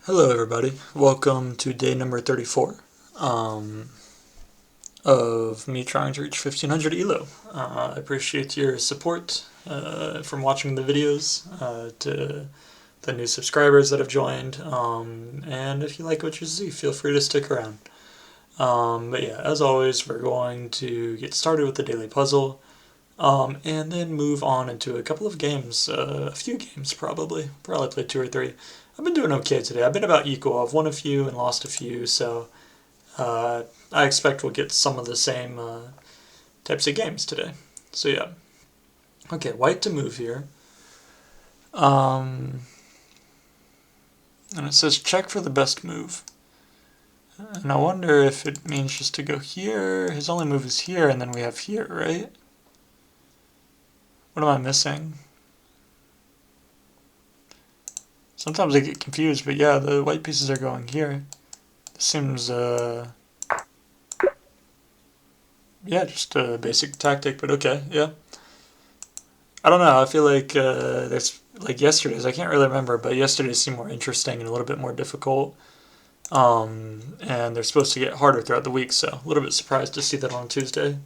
Hello everybody, welcome to day number 34 of me trying to reach 1500 ELO. I appreciate your support from watching the videos, to the new subscribers that have joined, and if you like what you see, feel free to stick around. But yeah, as always, we're going to get started with the daily puzzle, and then move on into a couple of games, a few games probably play 2 or 3. I've been doing okay today. I've been about equal. I've won a few and lost a few, so I expect we'll get some of the same types of games today. So yeah. Okay, white to move here. And it says check for the best move. And I wonder if it means just to go here. His only move is here, and then we have here, right? What am I missing? Sometimes I get confused, but yeah, the white pieces are going here. This seems, yeah, just a basic tactic, but okay, yeah. I don't know, I feel like there's, like yesterday's, I can't really remember, but yesterday's seemed more interesting and a little bit more difficult. And they're supposed to get harder throughout the week, so a little bit surprised to see that on Tuesday.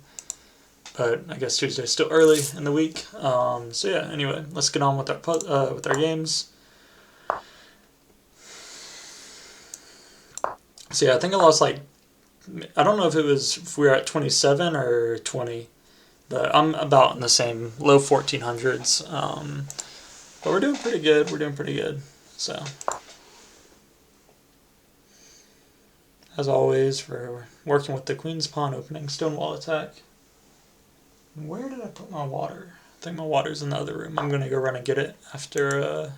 But I guess Tuesday's still early in the week. So yeah, anyway, let's get on with our games. So yeah, I think I lost like, I don't know if we were at 27 or 20, but I'm about in the same low 1400s. But we're doing pretty good. We're doing pretty good. So, as always, we're working with the Queen's Pawn opening, Stonewall attack. Where did I put my water? I think my water's in the other room. I'm gonna go run and get it after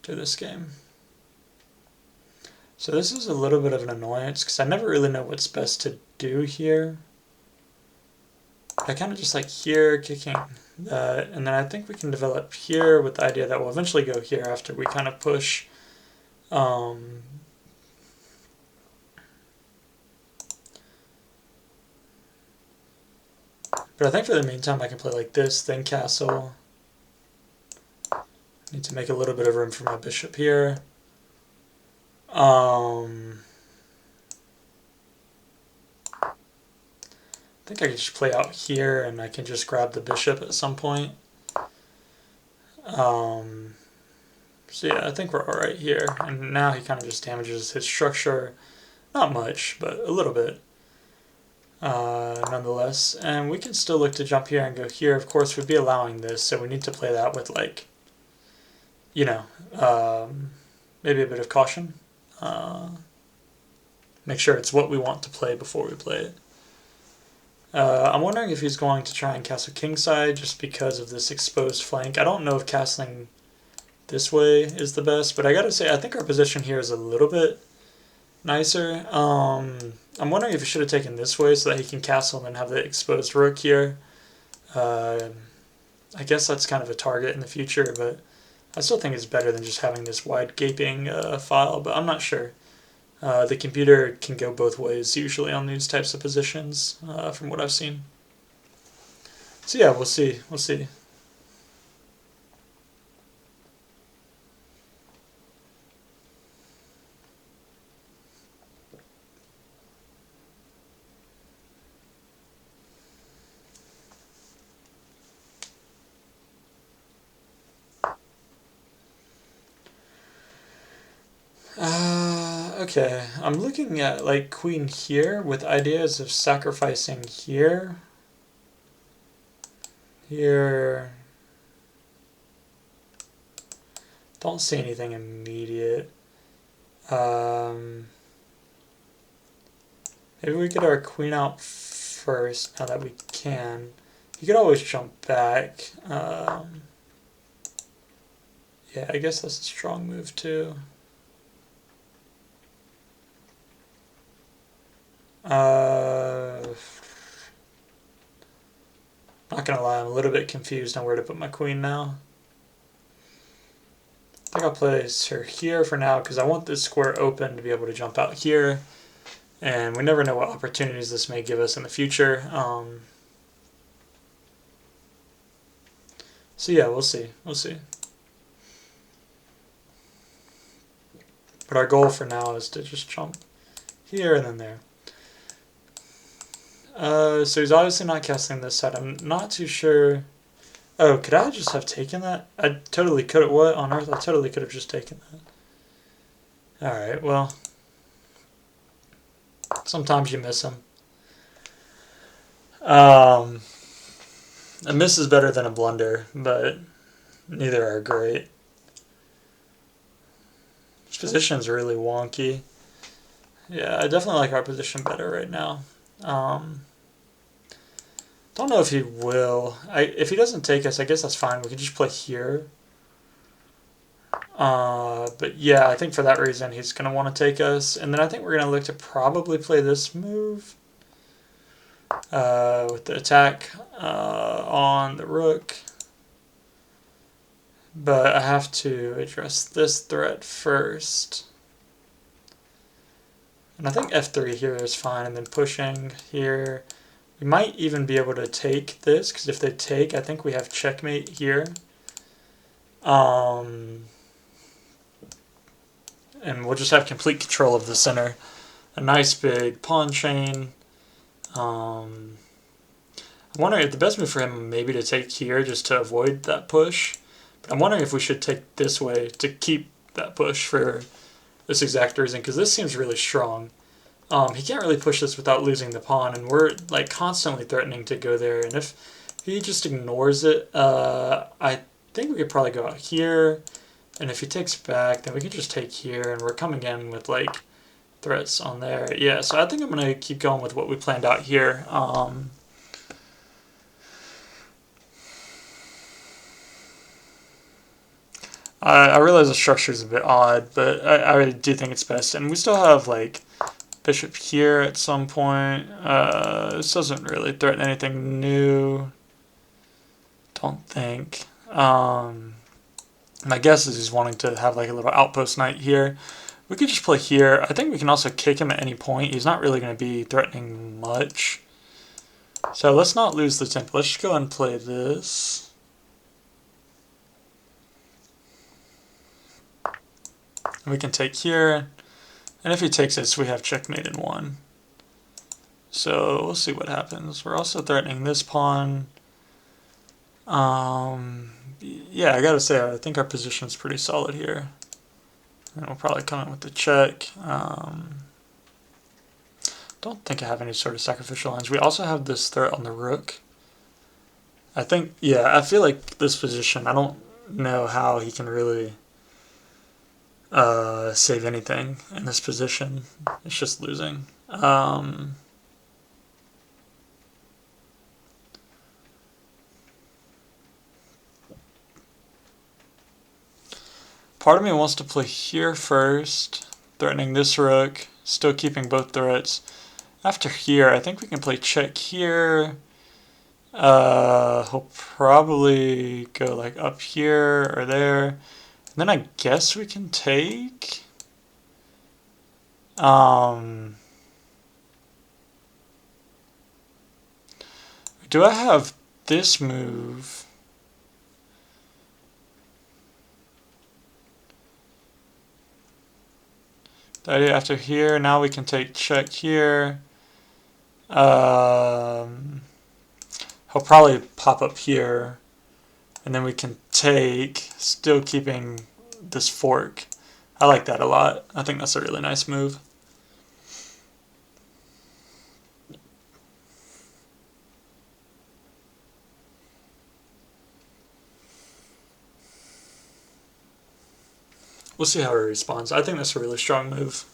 this game. So this is a little bit of an annoyance because I never really know what's best to do here. I kind of just like here kicking that, and then I think we can develop here with the idea that we'll eventually go here after we kind of push. But I think for the meantime I can play like this, then castle. Need to make a little bit of room for my bishop here. I think I can just play out here and I can just grab the bishop at some point. So yeah, I think we're alright here. And now he kind of just damages his structure. Not much, but a little bit. Nonetheless. And we can still look to jump here and go here. Of course, we'd be allowing this, so we need to play that with, like, you know, maybe a bit of caution. Make sure it's what we want to play before we play it. I'm wondering if he's going to try and castle kingside just because of this exposed flank. I don't know if castling this way is the best, but I gotta say, I think our position here is a little bit nicer. I'm wondering if he should have taken this way so that he can castle and then have the exposed rook here. I guess that's kind of a target in the future, but I still think it's better than just having this wide gaping file, but I'm not sure. The computer can go both ways usually on these types of positions, from what I've seen. So yeah, we'll see. We'll see. Okay, I'm looking at like queen here with ideas of sacrificing here. Here. Don't see anything immediate. Maybe we get our queen out first now that we can. You could always jump back. Yeah, I guess that's a strong move too. Not gonna lie, I'm a little bit confused on where to put my queen now. I think I'll place her here for now because I want this square open to be able to jump out here. And we never know what opportunities this may give us in the future. So yeah, we'll see. We'll see. But our goal for now is to just jump here and then there. So he's obviously not casting this side. I'm not too sure. Oh, could I just have taken that? I totally could have. What on earth? I totally could have just taken that. Alright, well. Sometimes you miss them. A miss is better than a blunder, but neither are great. This position's really wonky. Yeah, I definitely like our position better right now. Don't know if he will. If he doesn't take us, I guess that's fine. We can just play here. But yeah, I think for that reason he's going to want to take us. And then I think we're going to look to probably play this move with the attack on the rook. But I have to address this threat first. And I think f3 here is fine, and then pushing here. We might even be able to take this, because if they take, I think we have checkmate here. And we'll just have complete control of the center. A nice big pawn chain. I'm wondering if the best move for him maybe to take here just to avoid that push. But I'm wondering if we should take this way to keep that push for this exact reason, because this seems really strong. He can't really push this without losing the pawn, and we're like constantly threatening to go there. And if he just ignores it, I think we could probably go out here. And if he takes back, then we can just take here, and we're coming in with like threats on there. Yeah, so I think I'm gonna keep going with what we planned out here. I realize the structure is a bit odd, but I do think it's best. And we still have like bishop here at some point. This doesn't really threaten anything new. Don't think. My guess is he's wanting to have like a little outpost knight here. We could just play here. I think we can also kick him at any point. He's not really going to be threatening much. So let's not lose the tempo. Let's just go and play this. We can take here. And if he takes this, we have checkmate in one. So we'll see what happens. We're also threatening this pawn. Yeah, I gotta say, I think our position's pretty solid here. And we'll probably come in with the check. Don't think I have any sort of sacrificial lines. We also have this threat on the rook. I think, yeah, I feel like this position, I don't know how he can really save anything in this position. It's just losing. Part of me wants to play here first, threatening this rook, still keeping both threats. After here, I think we can play check here. He'll probably go like up here or there. And then I guess we can take. Do I have this move? The idea after here, now we can take check here. He'll probably pop up here, and then we can take, still keeping this fork. I like that a lot. I think that's a really nice move. We'll see how he responds. I think that's a really strong move.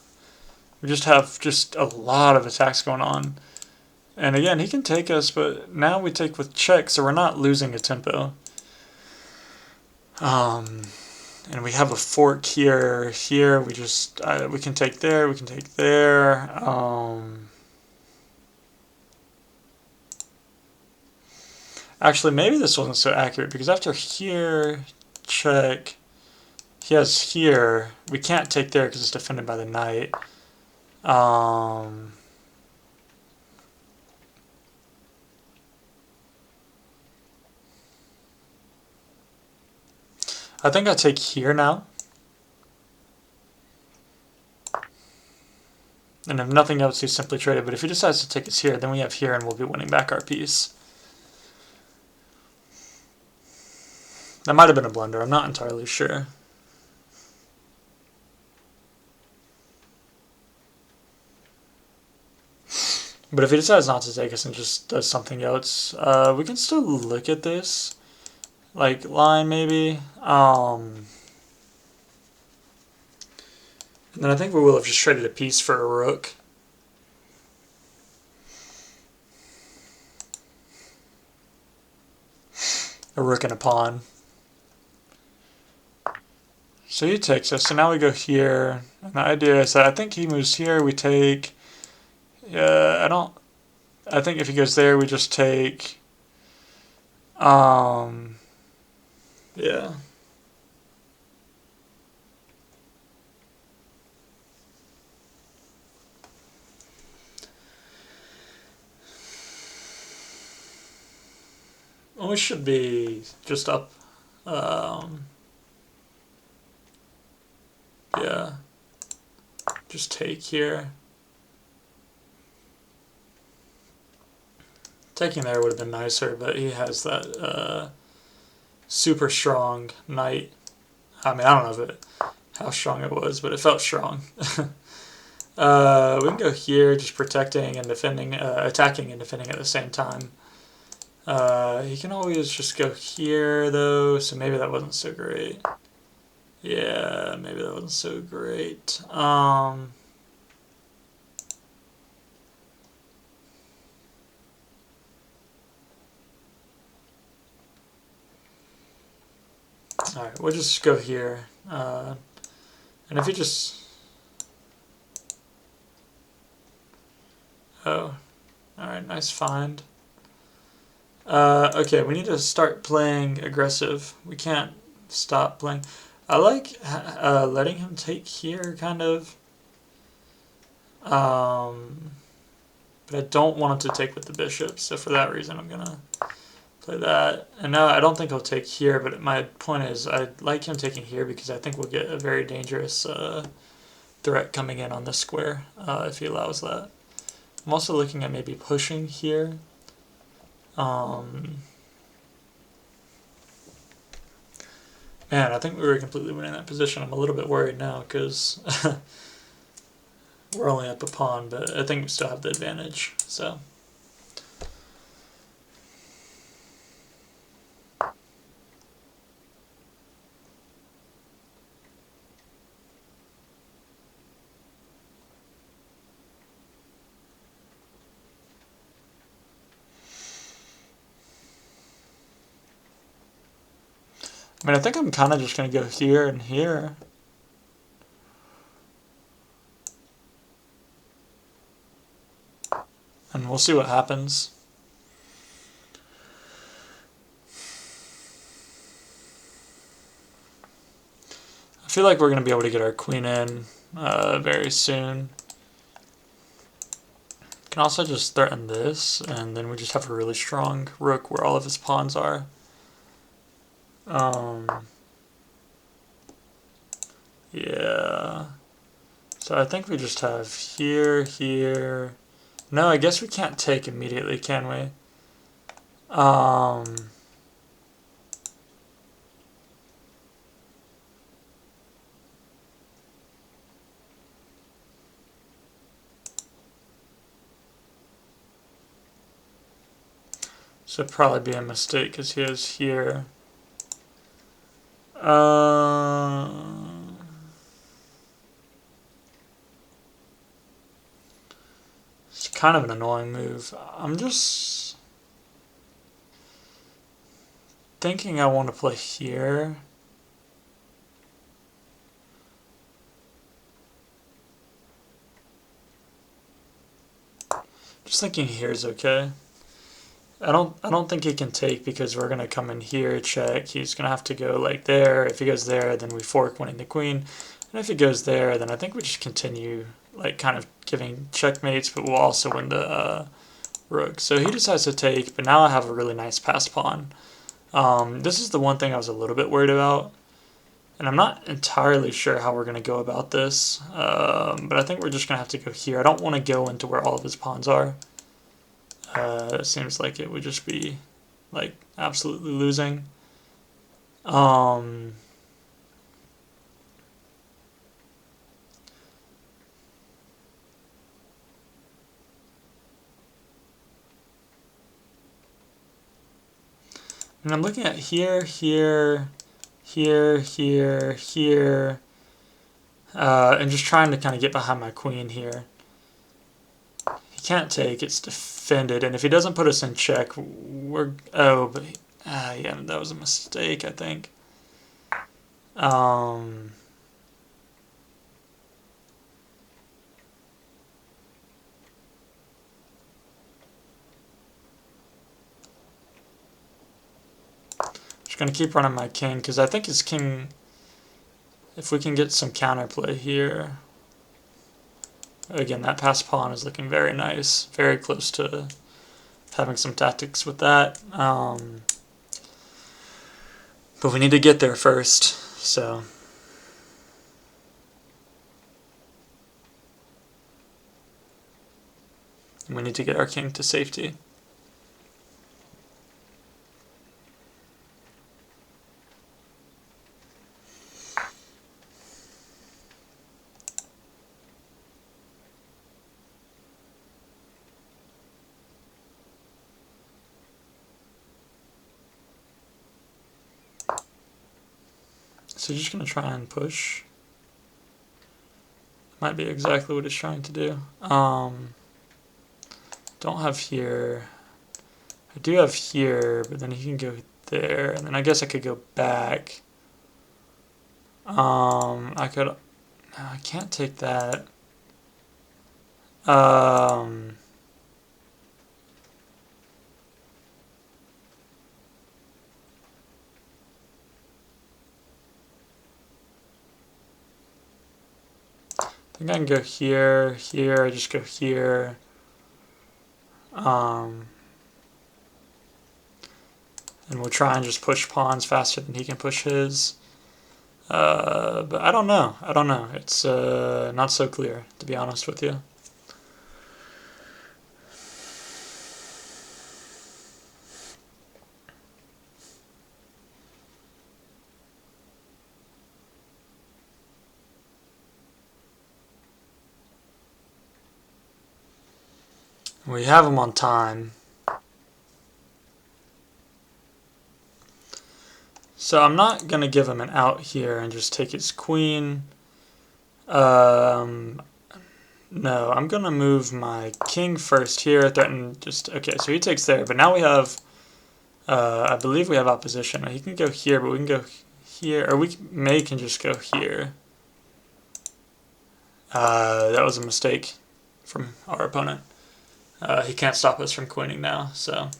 We just have a lot of attacks going on. And again, he can take us, but now we take with check, so we're not losing a tempo. And we have a fork here. Here, we just, we can take there, we can take there. Actually, maybe this wasn't so accurate, because after here, check, he has here. We can't take there because it's defended by the knight. I think I take here now. And if nothing else, he simply traded. But if he decides to take us here, then we have here, and we'll be winning back our piece. That might have been a blunder. I'm not entirely sure. But if he decides not to take us and just does something else, we can still look at this. Like, line, maybe. And then I think we will have just traded a piece for a rook. A rook and a pawn. So he takes us, so now we go here. And the idea is that I think he moves here, we take... I think if he goes there, we just take... yeah. Well, we should be just up. Yeah. Just take here. Taking there would have been nicer, but he has that super strong knight. I mean, I don't know how strong it was, but it felt strong. We can go here, just protecting and defending, attacking and defending at the same time. He can always just go here, though, so maybe that wasn't so great. Yeah, maybe that wasn't so great. Alright, we'll just go here. And if you just... Oh, alright, nice find. Okay, we need to start playing aggressive. We can't stop playing. I like letting him take here, kind of. But I don't want him to take with the bishop, so for that reason I'm going to play that. And now I don't think he'll take here, but my point is I like him taking here because I think we'll get a very dangerous threat coming in on this square if he allows that. I'm also looking at maybe pushing here. Man, I think we were completely winning that position. I'm a little bit worried now because we're only up a pawn, but I think we still have the advantage. So. I mean, I think I'm kind of just going to go here and here. And we'll see what happens. I feel like we're going to be able to get our queen in very soon. Can also just threaten this, and then we just have a really strong rook where all of his pawns are. Yeah. So I think we just have here, here. No, I guess we can't take immediately, can we? So it'd probably be a mistake because he is here. It's kind of an annoying move. I'm just thinking I want to play here. Just thinking here is okay. I don't think he can take because we're gonna come in here, check. He's gonna have to go like there. If he goes there, then we fork winning the queen. And if he goes there, then I think we just continue like kind of giving checkmates, but we'll also win the rook. So he decides to take, but now I have a really nice passed pawn. This is the one thing I was a little bit worried about. And I'm not entirely sure how we're going to go about this, but I think we're just going to have to go here. I don't want to go into where all of his pawns are. It seems like it would just be like absolutely losing. And I'm looking at here, here, here, here, here, and just trying to kind of get behind my queen here. He can't take, it's defended, and if he doesn't put us in check, we're, yeah, that was a mistake, I think. Just gonna keep running my king, because I think his king, if we can get some counterplay here. Again, that passed pawn is looking very nice, very close to having some tactics with that. But we need to get there first, so. We need to get our king to safety. So just going to try and push. Might be exactly what it's trying to do. Don't have here. I do have here, but then he can go there, and then I guess I could go back. I could. No, I can't take that. I think I can go here, here, I just go here. And we'll try and just push pawns faster than he can push his. But I don't know. It's not so clear, to be honest with you. We have him on time. So I'm not going to give him an out here and just take his queen. No, I'm going to move my king first here, threaten just, okay, so he takes there, but now we have, I believe we have opposition. He can go here, but we can go here, or we can just go here. That was a mistake from our opponent. He can't stop us from queening now, so.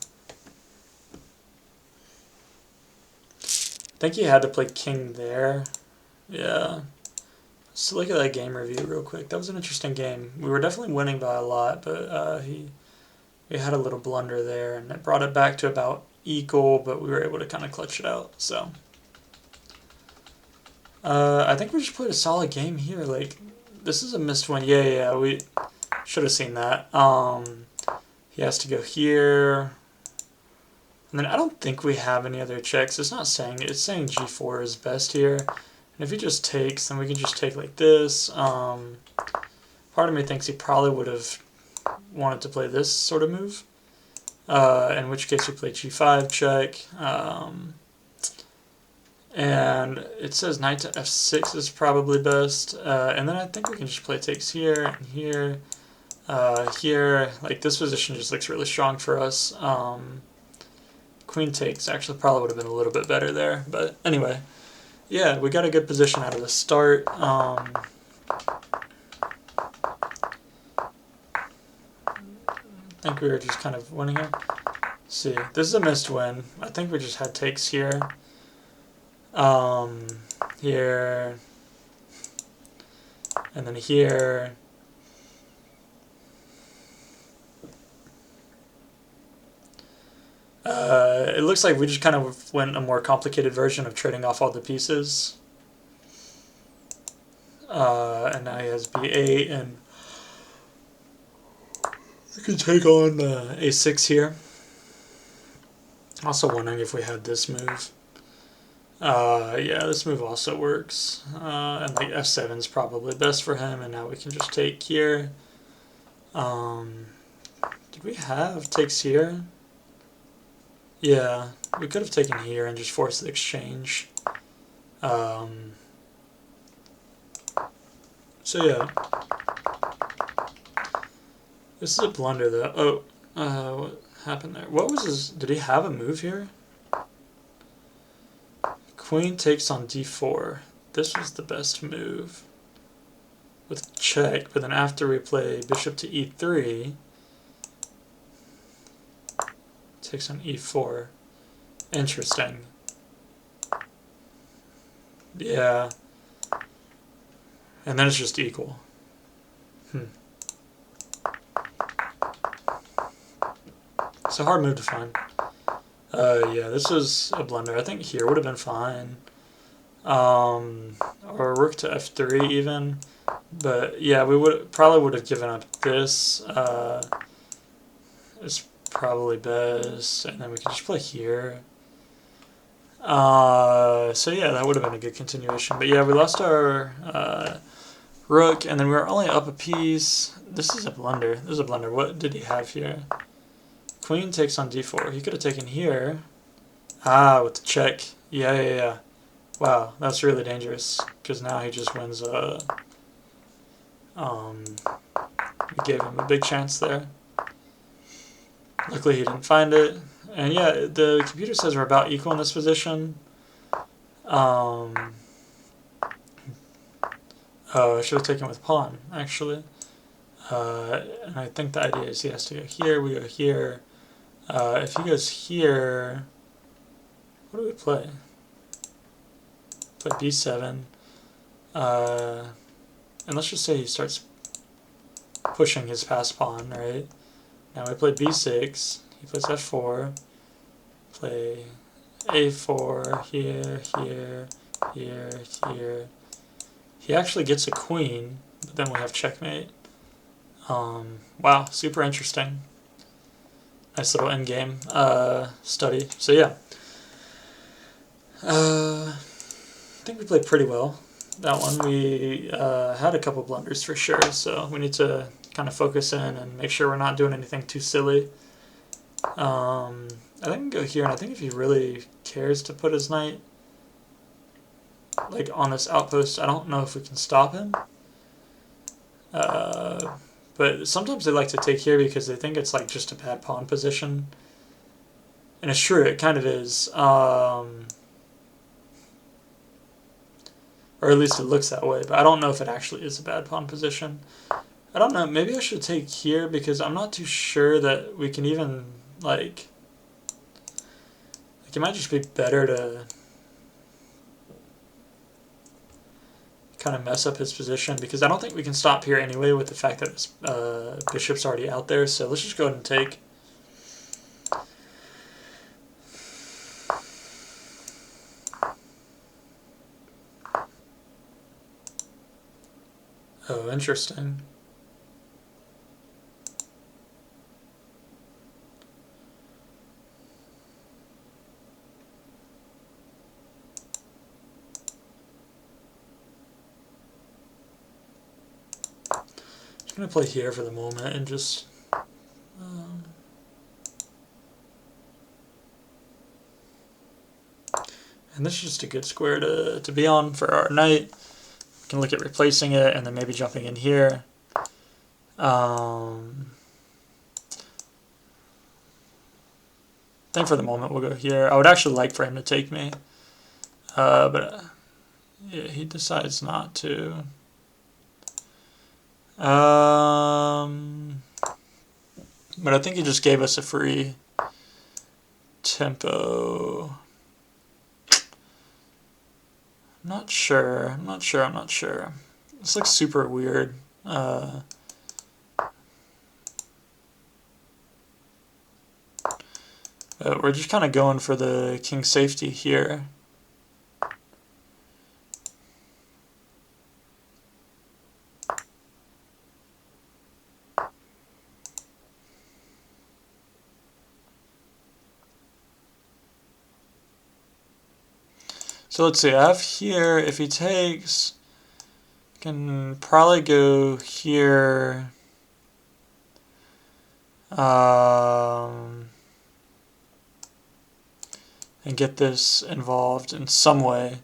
I think he had to play king there. Yeah. Let's look at that game review real quick. That was an interesting game. We were definitely winning by a lot, but he had a little blunder there, and it brought it back to about equal, but we were able to kind of clutch it out. So I think we just played a solid game here. Like, this is a missed one. Yeah, we should have seen that. He has to go here. And then I don't think we have any other checks. It's not saying it. It's saying g4 is best here. And if he just takes, then we can just take like this. Part of me thinks he probably would have wanted to play this sort of move. In which case we play g5 check. And it says knight to f6 is probably best. And then I think we can just play takes here and here. Here, like this position just looks really strong for us. Queen takes actually probably would have been a little bit better there, but anyway, yeah, we got a good position out of the start. I think we were just kind of winning here. Let's see, this is a missed win. I think we just had takes here. Here, and then here. It looks like we just kind of went a more complicated version of trading off all the pieces. And now he has b8, and we can take on a6 here. Also wondering if we had this move. Yeah, this move also works. And like f7 is probably best for him, and now we can just take here. Did we have takes here? Yeah, we could have taken here and just forced the exchange. So yeah. This is a blunder though. Oh, what happened there? What was his... Did he have a move here? Queen takes on d4. This was the best move. With check, but then after we play bishop to e3, takes on e4. Interesting. Yeah. And then it's just equal. It's a hard move to find. Yeah, this was a blunder. I think here would have been fine. Or rook to f3 even. But yeah, we probably would have given up this. It's probably best. And then we can just play here. So yeah, that would have been a good continuation. But yeah, we lost our rook, and then we were only up a piece. This is a blunder. This is a blunder. What did he have here? Queen takes on d4. He could have taken here. Ah, with the check. Yeah. Wow, that's really dangerous, because now he just wins. We gave him a big chance there. Luckily he didn't find it. And yeah, the computer says we're about equal in this position. Oh, I should have taken with pawn, actually. And I think the idea is he has to go here, we go here. If he goes here, what do we play? Play b7. And let's just say he starts pushing his passed pawn, right? Now we play b6, he plays f4, play a4, here, here. He actually gets a queen, but then we have checkmate. Wow, super interesting. Nice little endgame study. So yeah, I think we played pretty well. That one, we had a couple blunders for sure, so we need to kind of focus in and make sure we're not doing anything too silly. I think we can go here, and I think if he really cares to put his knight like on this outpost, I don't know if we can stop him. But sometimes they like to take here because they think it's like just a bad pawn position. And it's true, it kind of is. Or at least it looks that way, but I don't know if it actually is a bad pawn position. I don't know, maybe I should take here because I'm not too sure that we can even, like it might just be better to kind of mess up his position, because I don't think we can stop here anyway with the fact that his bishop's already out there, so let's just go ahead and take. Oh, interesting. I'm going to play here for the moment and just and this is just a good square to be on for our knight. We can look at replacing it and then maybe jumping in here. I think for the moment we'll go here. I would actually like for him to take me, but yeah, he decides not to. But I think he just gave us a free tempo. I'm not sure. This looks super weird. But we're just kind of going for the king safety here. So let's see, I have here, if he takes, can probably go here. And get this involved in some way.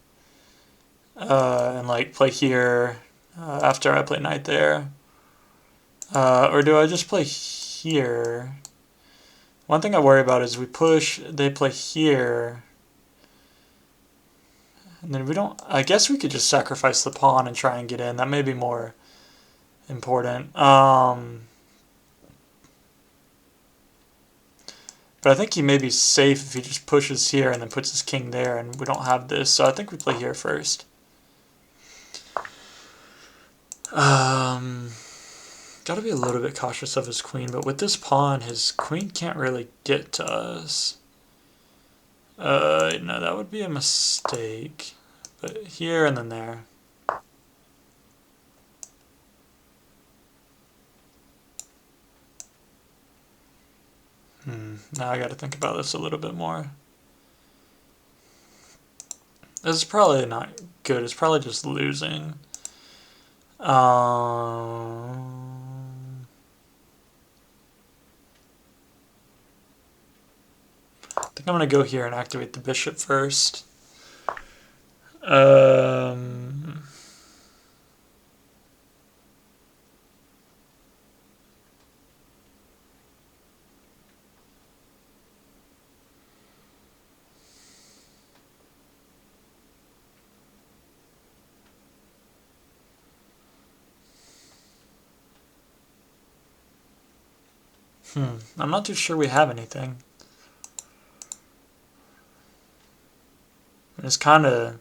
And like play here after I play knight there. Or do I just play here? One thing I worry about is we push, they play here. And then we don't, I guess we could just sacrifice the pawn and try and get in. That may be more important. But I think he may be safe if he just pushes here and then puts his king there, and we don't have this. So I think we play here first. Got to be a little bit cautious of his queen, but with this pawn, his queen can't really get to us. No, that would be a mistake. But here and then there. Now I got to think about this a little bit more. This is probably not good. It's probably just losing. I think I'm going to go here and activate the bishop first. I'm not too sure we have anything. It's kind of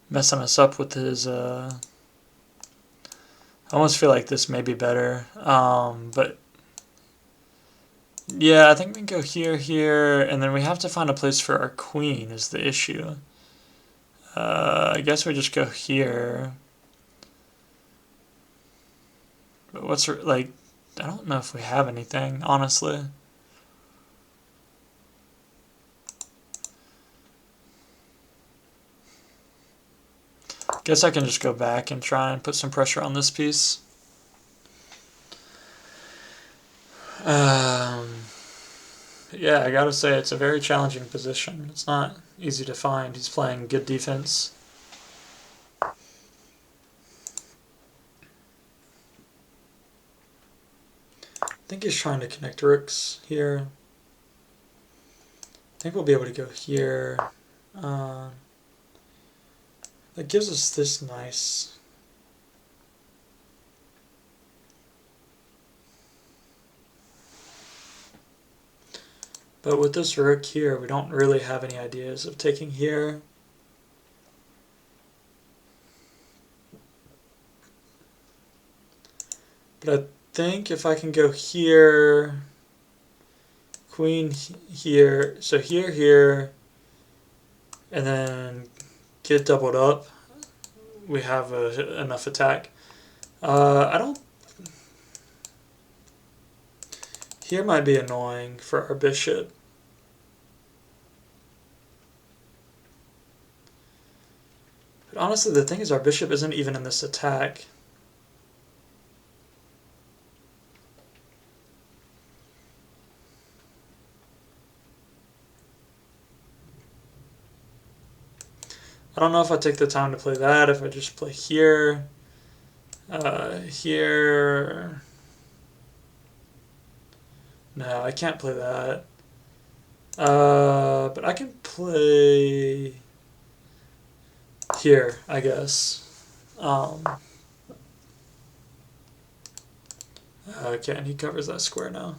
messing us up with his, I almost feel like this may be better, but yeah, I think we can go here, here, and then we have to find a place for our queen is the issue. I guess we just go here. But what's, like, I don't know if we have anything, honestly. Guess I can just go back and try and put some pressure on this piece. Yeah, I gotta say it's a very challenging position. It's not easy to find. He's playing good defense. I think he's trying to connect rooks here. I think we'll be able to go here. That gives us this nice. But with this rook here, we don't really have any ideas of taking here. But I think if I can go here, queen here, so here, here, and then get doubled up, we have enough attack. I don't. Here might be annoying for our bishop. But honestly, the thing is our bishop isn't even in this attack. I don't know if I take the time to play that, if I just play here, here. No, I can't play that. But I can play here, I guess. Okay, and he covers that square now.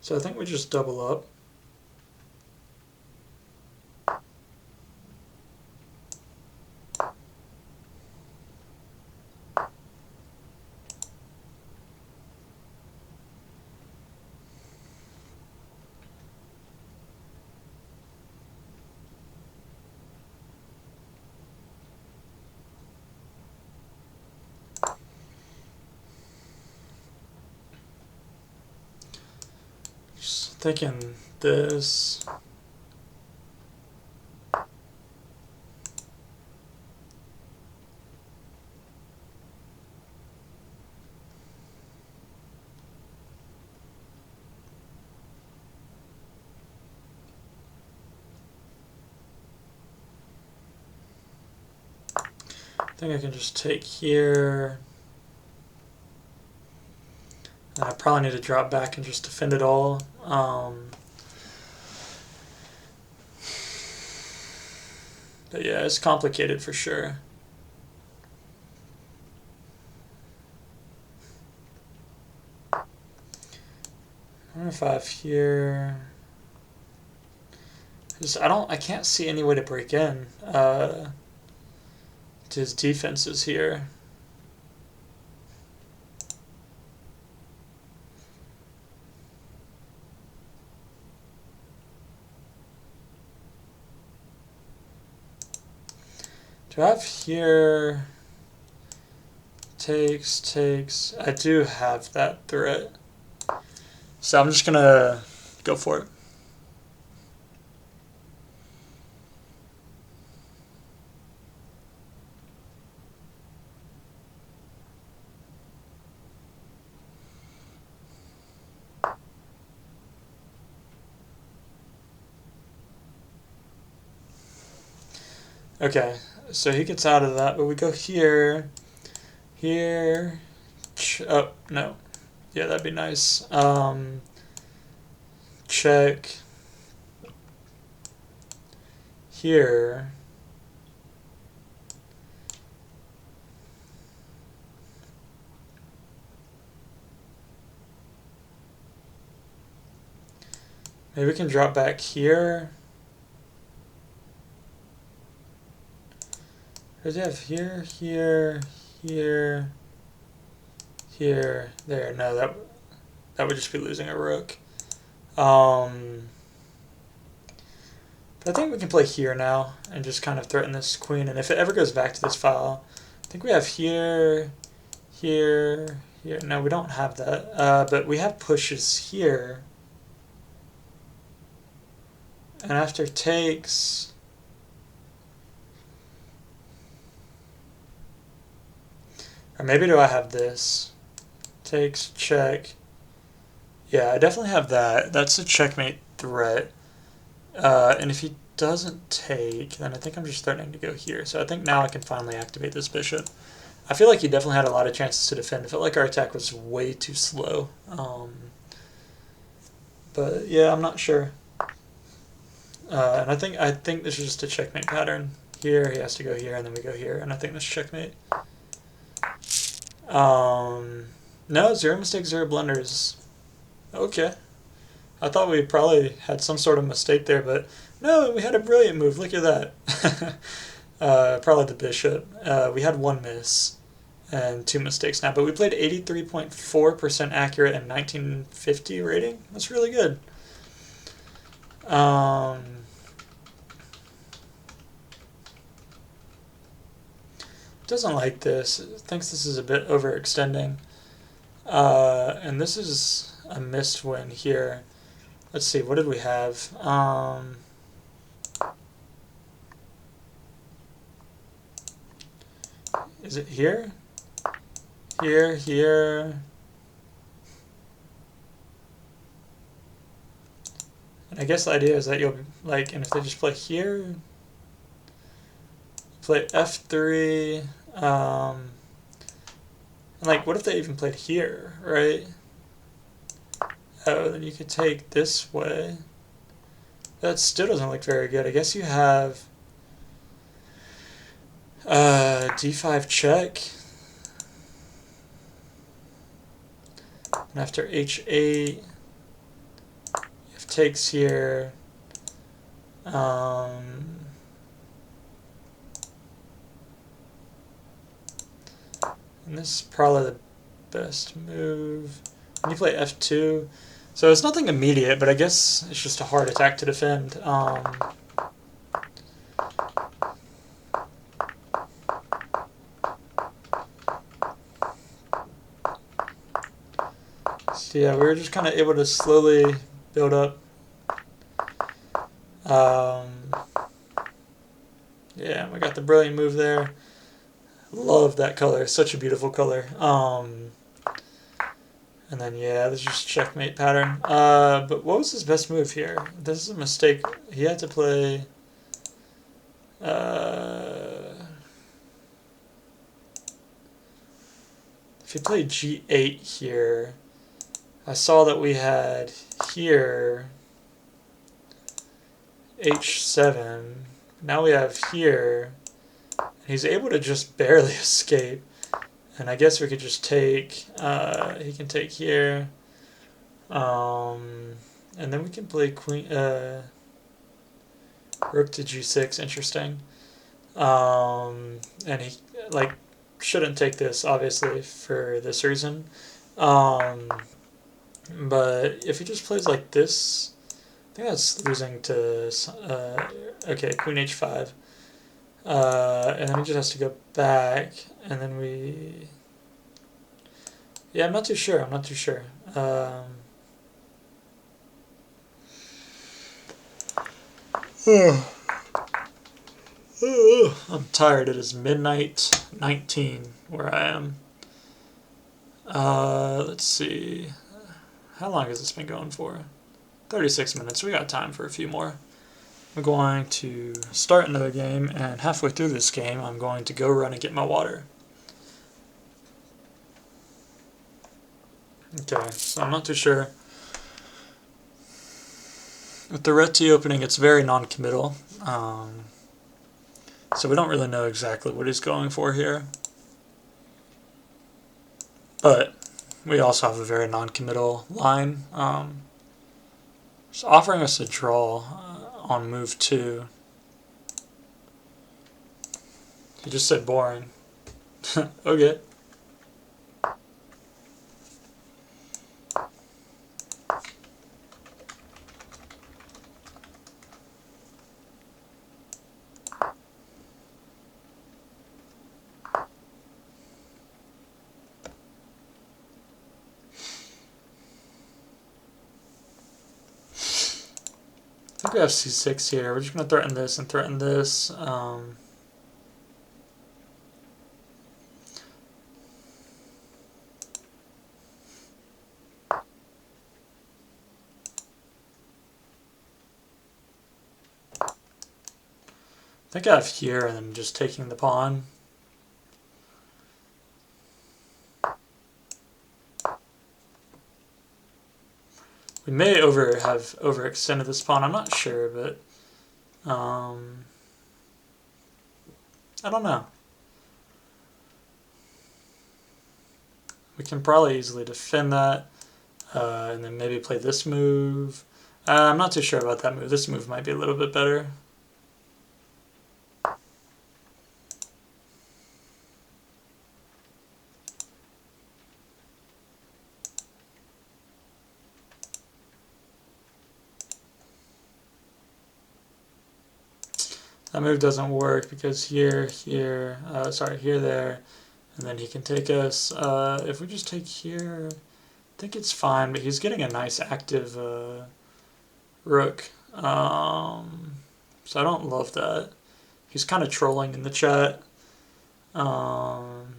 So I think we just double up. Thinking this. I think I can just take here. And I probably need to drop back and just defend it all. But yeah, it's complicated for sure. If I have here, I can't see any way to break in to his defenses here. Do I have here? Takes. I do have that threat. So I'm just gonna go for it. Okay, so he gets out of that, but we go here, here, oh, no. Yeah, that'd be nice. Check. Here. Maybe we can drop back here. What does he have here, here, here, here, there? No, that would just be losing a rook. But I think we can play here now and just kind of threaten this queen. And if it ever goes back to this file, I think we have here, here, here. No, we don't have that. But we have pushes here. And after takes, or maybe do I have this? Takes, check. Yeah, I definitely have that. That's a checkmate threat. And if he doesn't take, then I think I'm just threatening to go here. So I think now I can finally activate this bishop. I feel like he definitely had a lot of chances to defend. I felt like our attack was way too slow. But yeah, I'm not sure. And I think this is just a checkmate pattern. Here, he has to go here, and then we go here, and I think this is checkmate. No, 0 mistakes, 0 blunders. Okay. I thought we probably had some sort of mistake there, but no, we had a brilliant move. Look at that. Probably the bishop. We had 1 miss and 2 mistakes now, but we played 83.4% accurate and 1950 rating. That's really good. Doesn't like this. Thinks this is a bit overextending. And this is a missed win here. Let's see, what did we have? Is it here? Here, here. And I guess the idea is that you'll, like, and if they just play here, play F3, and like, what if they even played here, right? Oh, then you could take this way. That still doesn't look very good. I guess you have D5 check. And after H8, you have takes here. And this is probably the best move. And you play F2. So it's nothing immediate, but I guess it's just a hard attack to defend. So yeah, we were just kind of able to slowly build up Yeah, we got the brilliant move there. Love that color. Such a beautiful color. And then, yeah, this is just checkmate pattern. But what was his best move here? This is a mistake. He had to play... if he played g8 here, I saw that we had here h7. Now we have here. He's able to just barely escape. And I guess we could just take, he can take here. And then we can play queen, rook to g6, interesting. And he, like, shouldn't take this, obviously, for this reason. But if he just plays like this, I think that's losing to, okay, queen h5. And then he just has to go back, and then we... Yeah, I'm not too sure. I'm not too sure. I'm tired. It is midnight 19 where I am. Let's see. How long has this been going for? 36 minutes. We got time for a few more. I'm going to start another game, and halfway through this game, I'm going to go run and get my water. Okay, so I'm not too sure. With the red T opening, it's very non-committal. So we don't really know exactly what he's going for here. But we also have a very non-committal line. It's offering us a draw on move 2. He just said boring. Okay. I think we have c6 here. We're just going to threaten this and threaten this. I think I have here and then just taking the pawn. We may have overextended this pawn. I'm not sure, but I don't know. We can probably easily defend that, and then maybe play this move. I'm not too sure about that move. This move might be a little bit better. That move doesn't work because here, here, there, and then he can take us. If we just take here, I think it's fine, but he's getting a nice active rook. So I don't love that. He's kind of trolling in the chat. I'm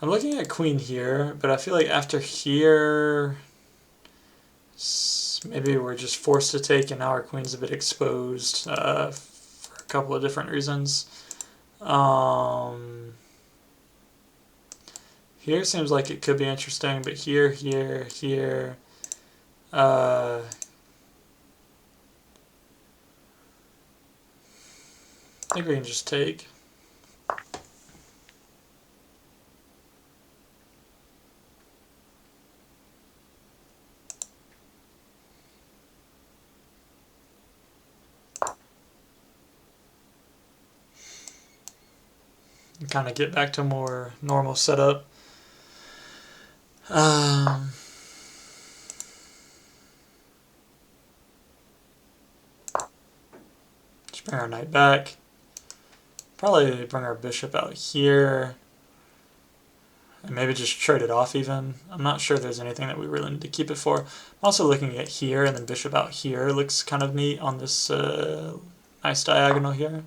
looking at queen here, but I feel like after here, maybe we're just forced to take, and now our queen's a bit exposed for a couple of different reasons. Here seems like it could be interesting, but here, here, I think we can just take. And kind of get back to a more normal setup. Just bring our knight back. Probably bring our bishop out here. and maybe just trade it off even. I'm not sure there's anything that we really need to keep it for. I'm also looking at here, and then bishop out here looks kind of neat on this nice diagonal here.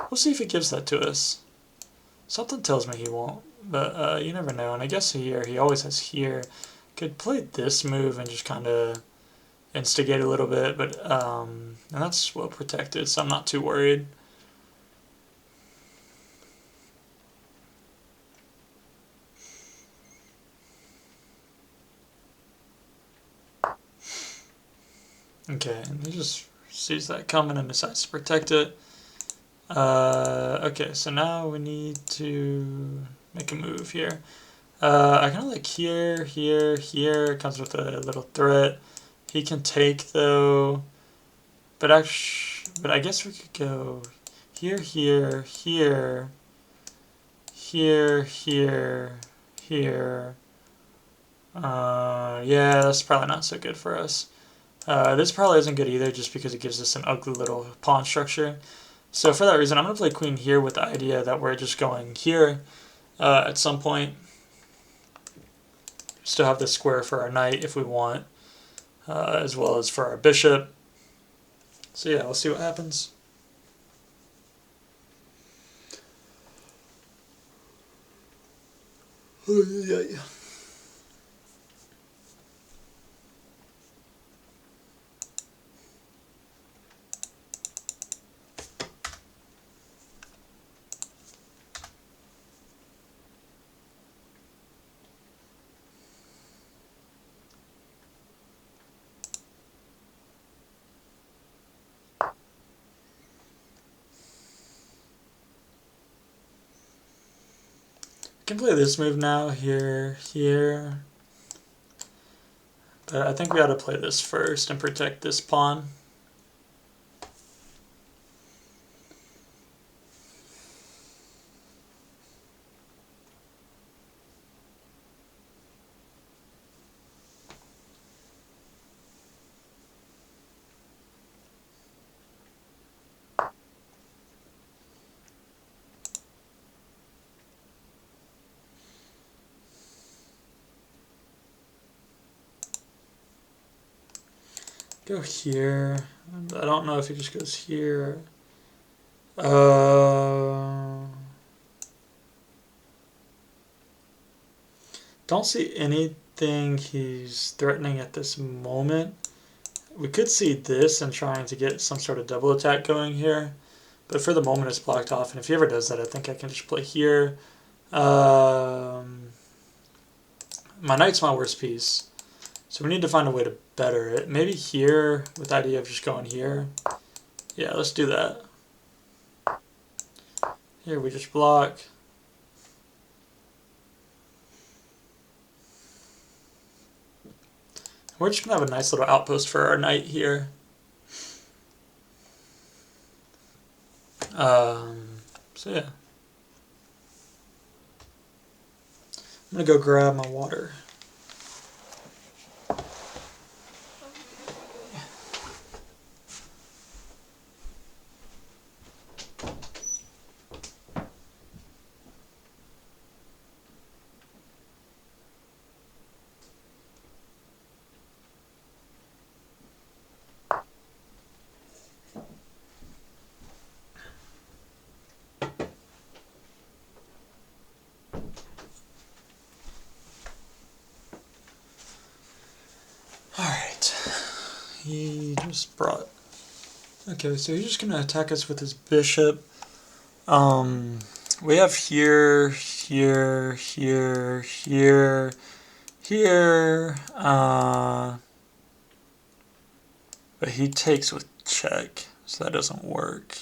We'll see if he gives that to us. Something tells me he won't, but you never know. And I guess here, he always has here. Could play this move and just kind of instigate a little bit, but and that's well protected, so I'm not too worried. Okay, and he just sees that coming and decides to protect it. Okay, so now we need to make a move here. I kind of like here, here, here. It comes with a little threat. He can take though, but I guess we could go here, here, here, here, here, here. Yeah, that's probably not so good for us. This probably isn't good either, just because it gives us an ugly little pawn structure. So for that reason, I'm going to play queen here with the idea that we're just going here at some point. Still have this square for our knight if we want, as well as for our bishop. So yeah, we'll see what happens. Yeah. I can play this move now, here, here. But I think we ought to play this first and protect this pawn. Go here. I don't know if he just goes here. Don't see anything he's threatening at this moment. We could see this and trying to get some sort of double attack going here, but for the moment it's blocked off, and if he ever does that, I think I can just play here. My knight's my worst piece, so we need to find a way to better it. Maybe here, with the idea of just going here. Yeah, let's do that. Here we just block. We're just going to have a nice little outpost for our knight here. So yeah. I'm going to go grab my water. He just brought... Okay, so he's just going to attack us with his bishop. We have here, here, here, here, here. But he takes with check, so that doesn't work.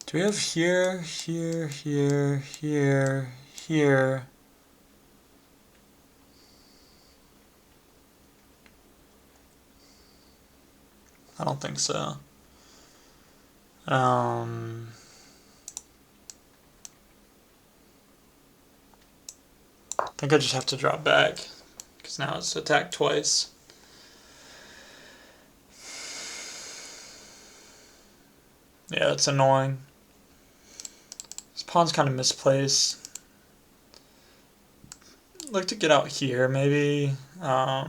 Do we have here, here, here, here, here? I don't think so. think I just have to drop back, because now it's attacked twice. Yeah, that's annoying. This pawn's kind of misplaced. I'd like to get out here, maybe. Or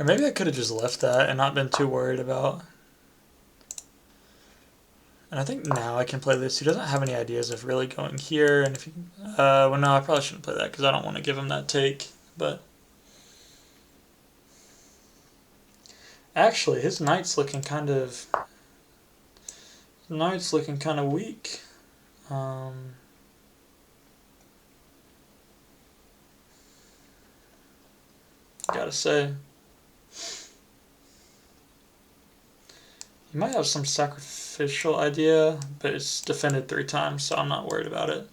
maybe I could have just left that and not been too worried about. And I think now I can play this. He doesn't have any ideas of really going here. And if he, well, no, I probably shouldn't play that because I don't want to give him that take. But actually, his knight's looking kind of weak. Gotta say. He might have some sacrificial idea, but it's defended 3 times, so I'm not worried about it.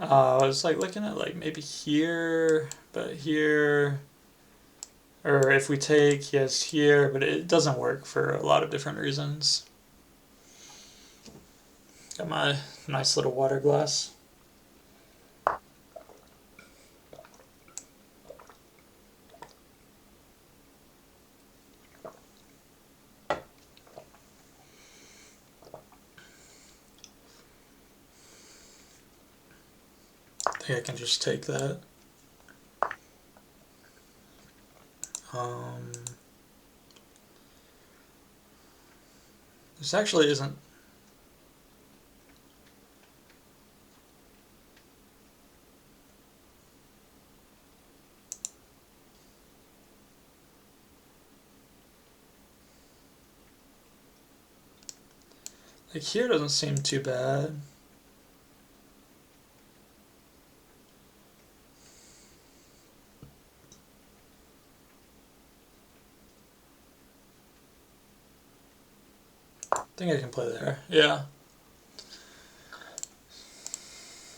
I was like looking at like maybe here, but here, or if we take, he has here, but it doesn't work for a lot of different reasons. Got my nice little water glass. I think I can just take that. This actually isn't. Like here doesn't seem too bad. I think I can play there. Yeah.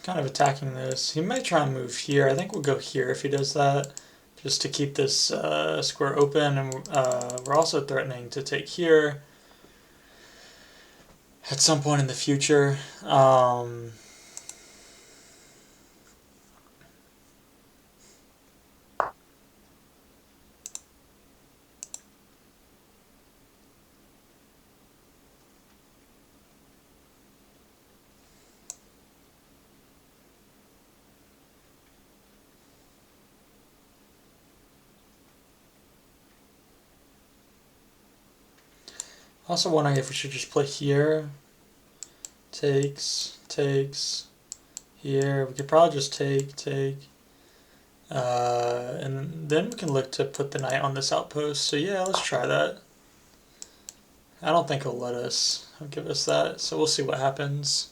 Kind of attacking this. He might try and move here. I think we'll go here if he does that, just to keep this square open. And we're also threatening to take here at some point in the future. Also wondering if we should just play here. Takes, here. We could probably just take. And then we can look to put the knight on this outpost. So yeah, let's try that. I don't think he'll let us. He'll give us that. So we'll see what happens.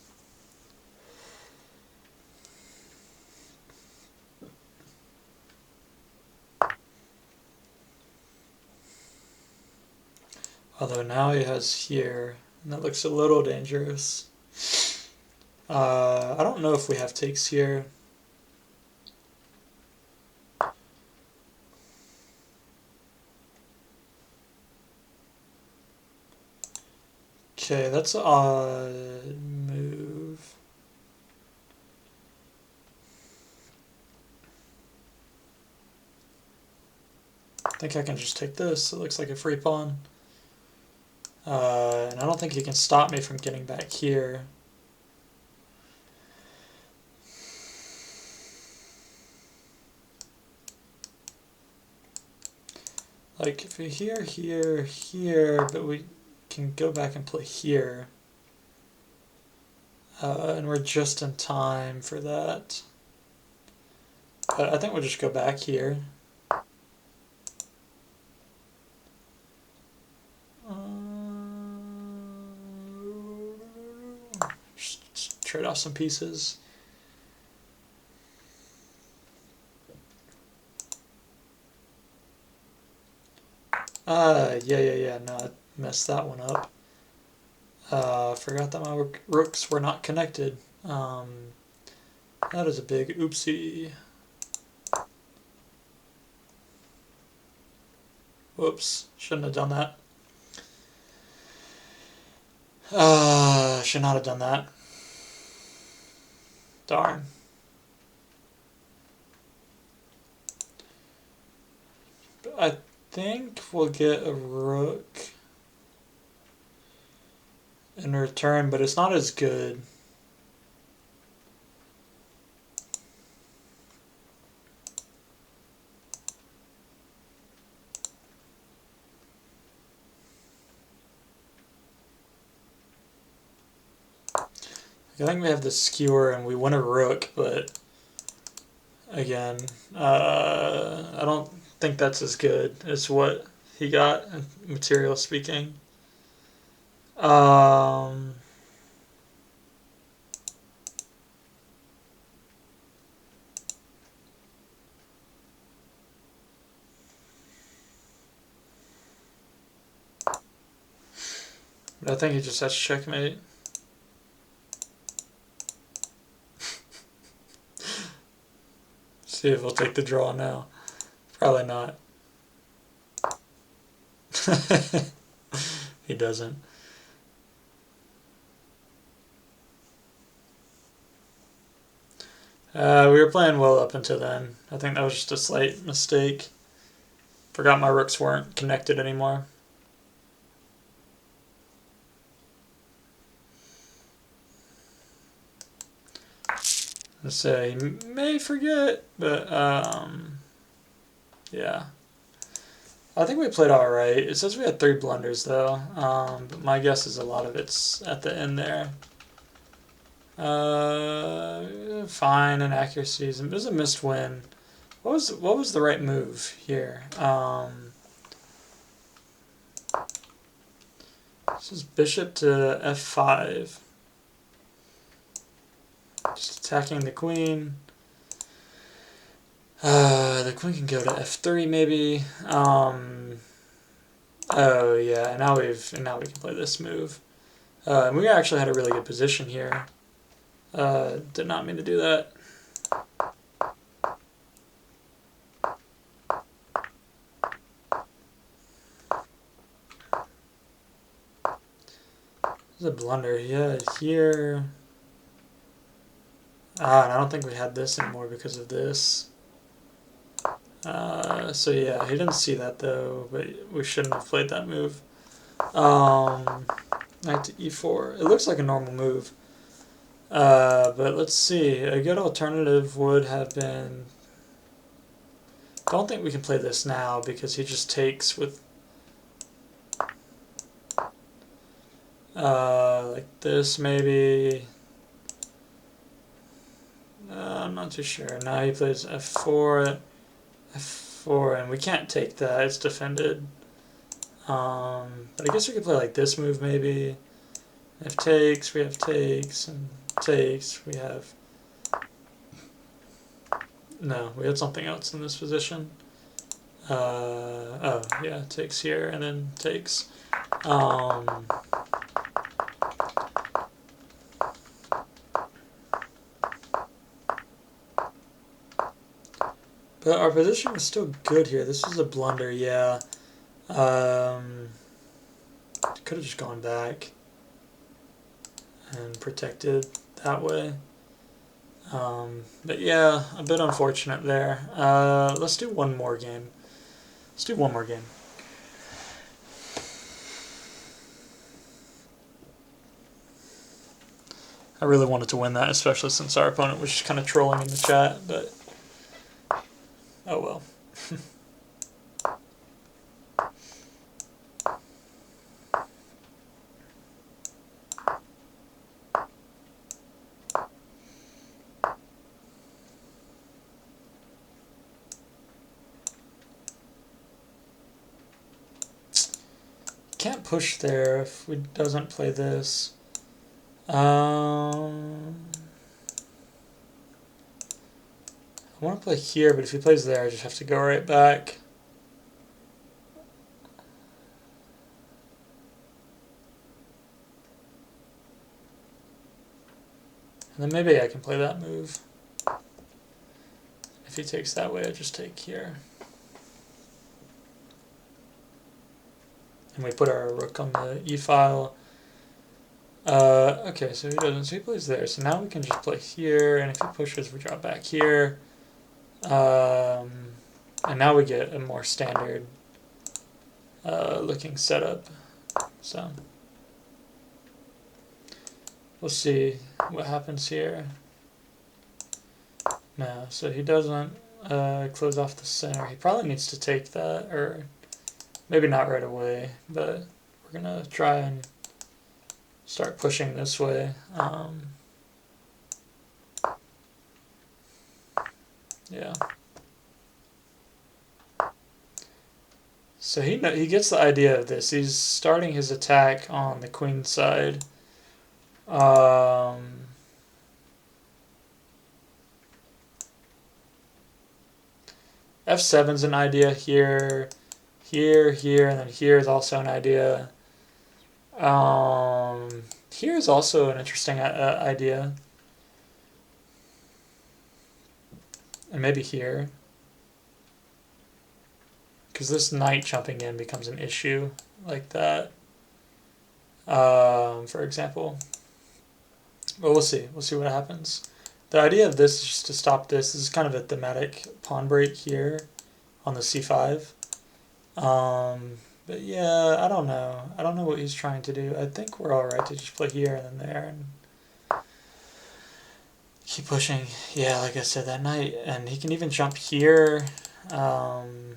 Although now he has here, and that looks a little dangerous. I don't know if we have takes here. Okay, that's an odd move. I think I can just take this. It looks like a free pawn. And I don't think he can stop me from getting back here. Like if we here, but we can go back and play here. And we're just in time for that. But I think we'll just go back here. Just trade off some pieces. Yeah. No, I messed that one up. Forgot that my rooks were not connected. That is a big oopsie. Whoops, shouldn't have done that. Should not have done that. Darn. But I think we'll get a rook in return, but it's not as good. I think we have the skewer and we win a rook, but again, I don't think that's as good as what he got, material speaking. I think he just has checkmate. See if he'll take the draw now. Probably not. He doesn't. We were playing well up until then. I think that was just a slight mistake. Forgot my rooks weren't connected anymore. Let's say he may forget, but yeah. I think we played alright. It says we had 3 blunders though, but my guess is a lot of it's at the end there. Fine, inaccuracies. It was a missed win. What was the right move here? This is bishop to f5. Just attacking the queen. The queen can go to f3 maybe. Oh yeah, now we can play this move. We actually had a really good position here. Did not mean to do that. This is a blunder. Yeah, here. And I don't think we had this anymore because of this. So yeah, he didn't see that though, but we shouldn't have played that move. Knight to e4. It looks like a normal move. But let's see. A good alternative would have been... Don't think we can play this now because he just takes with... like this maybe. I'm not too sure. Now he plays f4, f4, and we can't take that. It's defended. But I guess we could play like this move maybe. If takes, we have takes, and takes, we have... No, we had something else in this position. Oh, yeah, takes here, and then takes. But our position was still good here. This was a blunder, yeah. Could have just gone back and protected that way. But yeah, a bit unfortunate there. Let's do one more game. Let's do one more game. I really wanted to win that, especially since our opponent was just kind of trolling in the chat, but oh well. Can't push there if we doesn't play this. I want to play here, but if he plays there, I just have to go right back. And then maybe I can play that move. If he takes that way, I just take here. And we put our rook on the e-file. Okay, so he doesn't. So he plays there. So now we can just play here, and if he pushes, we drop back here. And now we get a more standard looking setup. So we'll see what happens here. No, so he doesn't close off the center. He probably needs to take that, or maybe not right away, but we're gonna try and start pushing this way. Yeah. So he gets the idea of this. He's starting his attack on the queen side. F7's an idea here, here, and then here is also an idea. Here is also an interesting idea. And maybe here. Because this knight jumping in becomes an issue like that. For example. But we'll see. We'll see what happens. The idea of this is just to stop this. This is kind of a thematic pawn break here on the c5. But yeah, I don't know. I don't know what he's trying to do. I think we're alright to just play here and then there and keep pushing. Yeah, like I said, that knight. And he can even jump here. And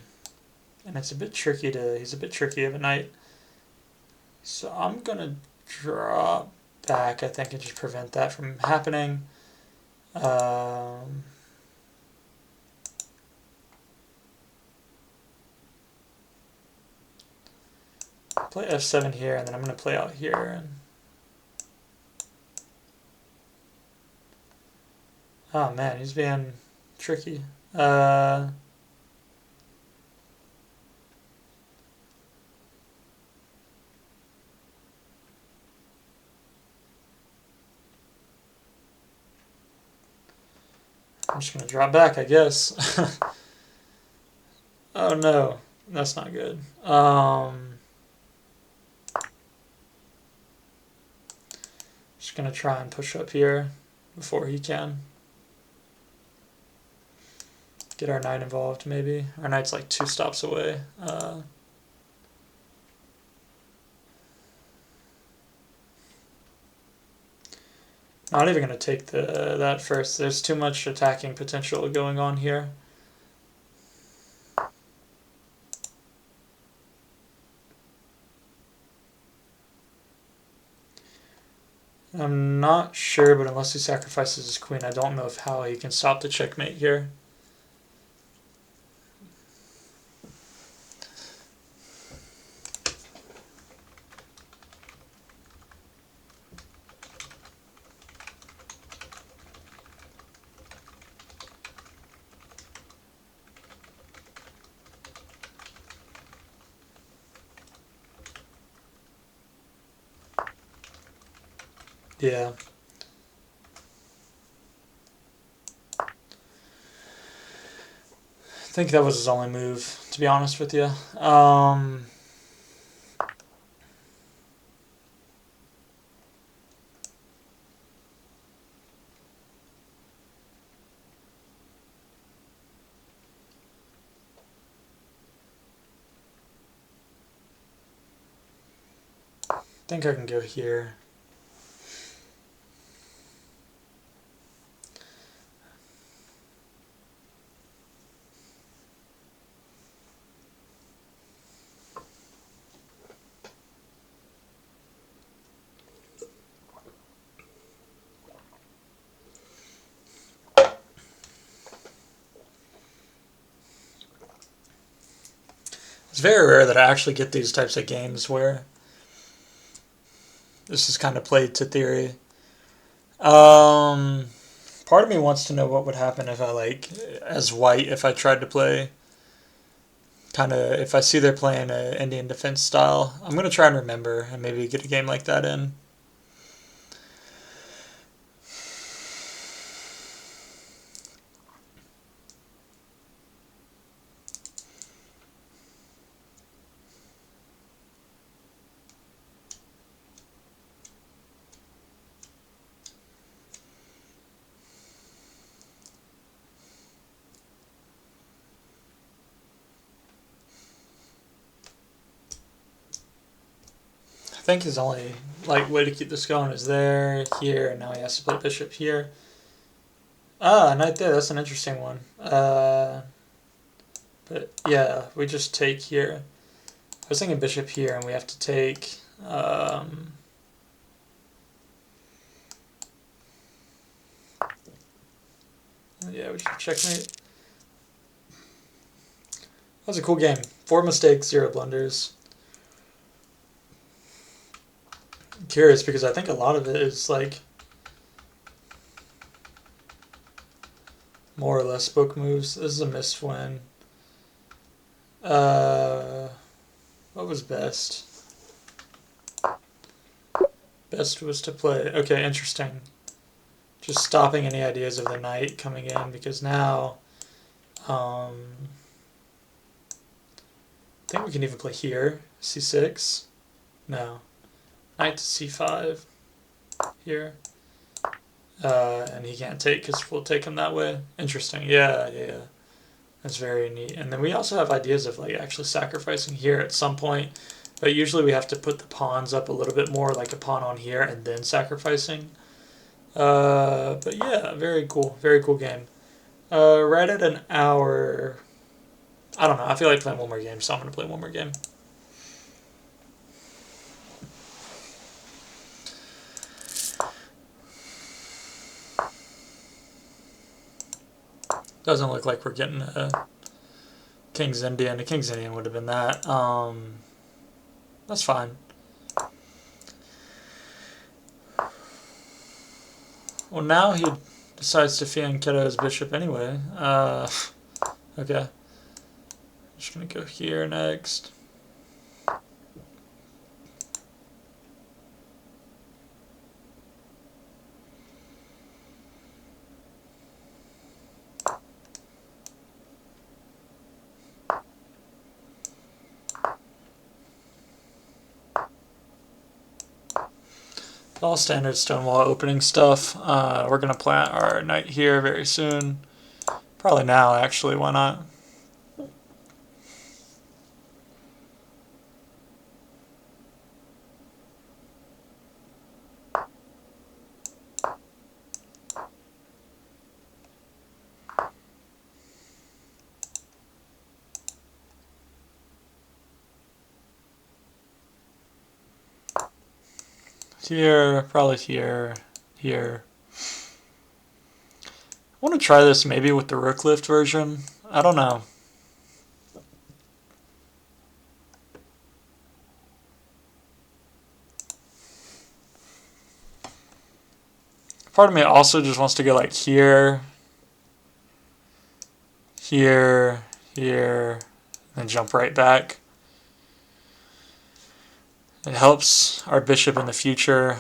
it's a bit tricky to... He's a bit tricky of a knight. So I'm going to drop back, I think, and just prevent that from happening. Play f7 here, and then I'm going to play out here. And oh man, he's being tricky. I'm just going to drop back, I guess. Oh no, that's not good. Just going to try and push up here before he can. Get our knight involved, maybe. Our knight's like 2 stops away. Not even going to take that first. There's too much attacking potential going on here. I'm not sure, but unless he sacrifices his queen, I don't know how he can stop the checkmate here. Yeah. I think that was his only move, to be honest with you. I think I can go here. It's very rare that I actually get these types of games where this is kind of played to theory. Part of me wants to know what would happen if I, like, as white, if I tried to play kind of, if I see they're playing a Indian defense style. I'm going to try and remember and maybe get a game like that in. think his only like way to keep this going is there, here, and now he has to play bishop here. Ah, knight there. That's an interesting one. But yeah, we just take here. I was thinking bishop here, and we have to take. Yeah, we should checkmate. That was a cool game. 4 mistakes, 0 blunders. I'm curious because I think a lot of it is like more or less book moves. This is a missed win. What was best? Best was to play. Okay, interesting. Just stopping any ideas of the knight coming in because now I think we can even play here. C6. No. Knight to C5 here. And he can't take because we'll take him that way. Interesting. Yeah. That's very neat. And then we also have ideas of like actually sacrificing here at some point. But usually we have to put the pawns up a little bit more, like a pawn on here and then sacrificing. But yeah, very cool. Very cool game. Right at an hour. I don't know. I feel like playing one more game, so I'm going to play one more game. Doesn't look like we're getting a King's Indian. A King's Indian would have been that. That's fine. Well, now he decides to fianchetto his bishop anyway. Okay. Just gonna go here next. All standard Stonewall opening stuff. We're going to plant our knight here very soon. Probably now, actually. Why not? Here, probably here, here. I want to try this maybe with the rook lift version. I don't know. Part of me also just wants to go like here, here, here, and jump right back. It helps our bishop in the future. So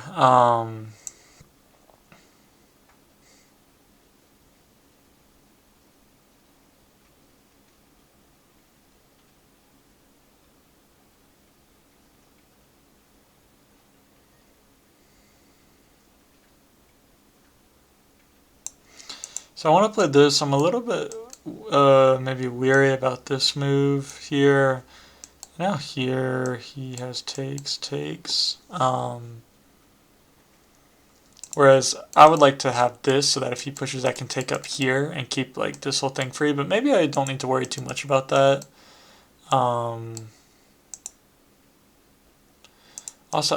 I want to play this. I'm a little bit maybe weary about this move here. Now here he has takes. Whereas I would like to have this so that if he pushes I can take up here and keep like this whole thing free, but maybe I don't need to worry too much about that. Also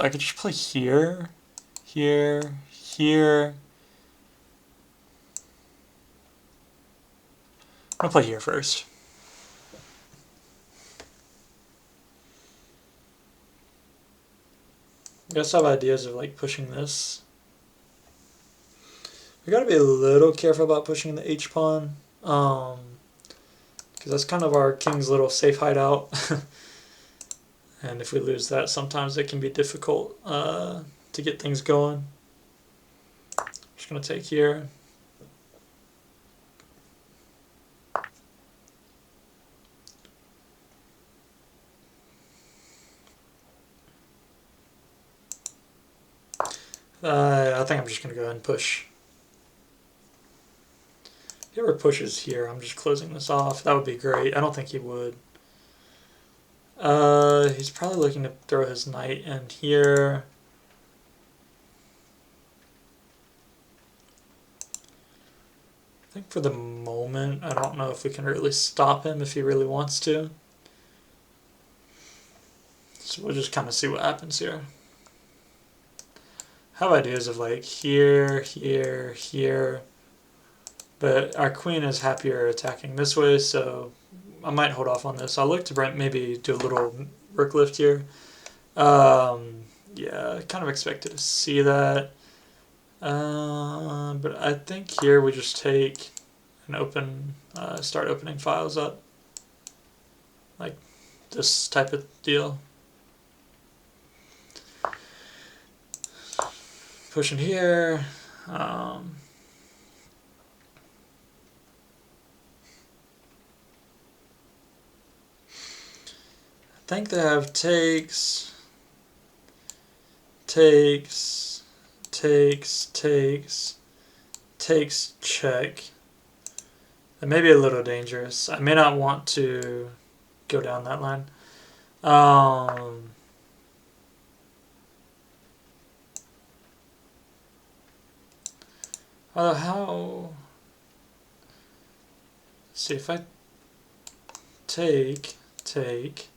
I could just play here, here, here. I'm gonna play here first. I guess I have ideas of like pushing this. We gotta be a little careful about pushing the H pawn, because that's kind of our king's little safe hideout. And if we lose that, sometimes it can be difficult to get things going. Just gonna take here. I think I'm just gonna go ahead and push. If he ever pushes here, I'm just closing this off. That would be great. I don't think he would. He's probably looking to throw his knight in here. I think for the moment, I don't know if we can really stop him if he really wants to. So we'll just kind of see what happens here. I have ideas of like here, here, here. But our queen is happier attacking this way, so I might hold off on this. I'll look to maybe do a little rook lift here. Yeah, I kind of expected to see that. But I think here we just take and start opening files up. Like this type of deal. Pushing here. I think they have takes, check. That may be a little dangerous. I may not want to go down that line. How? Let's see if I take, check.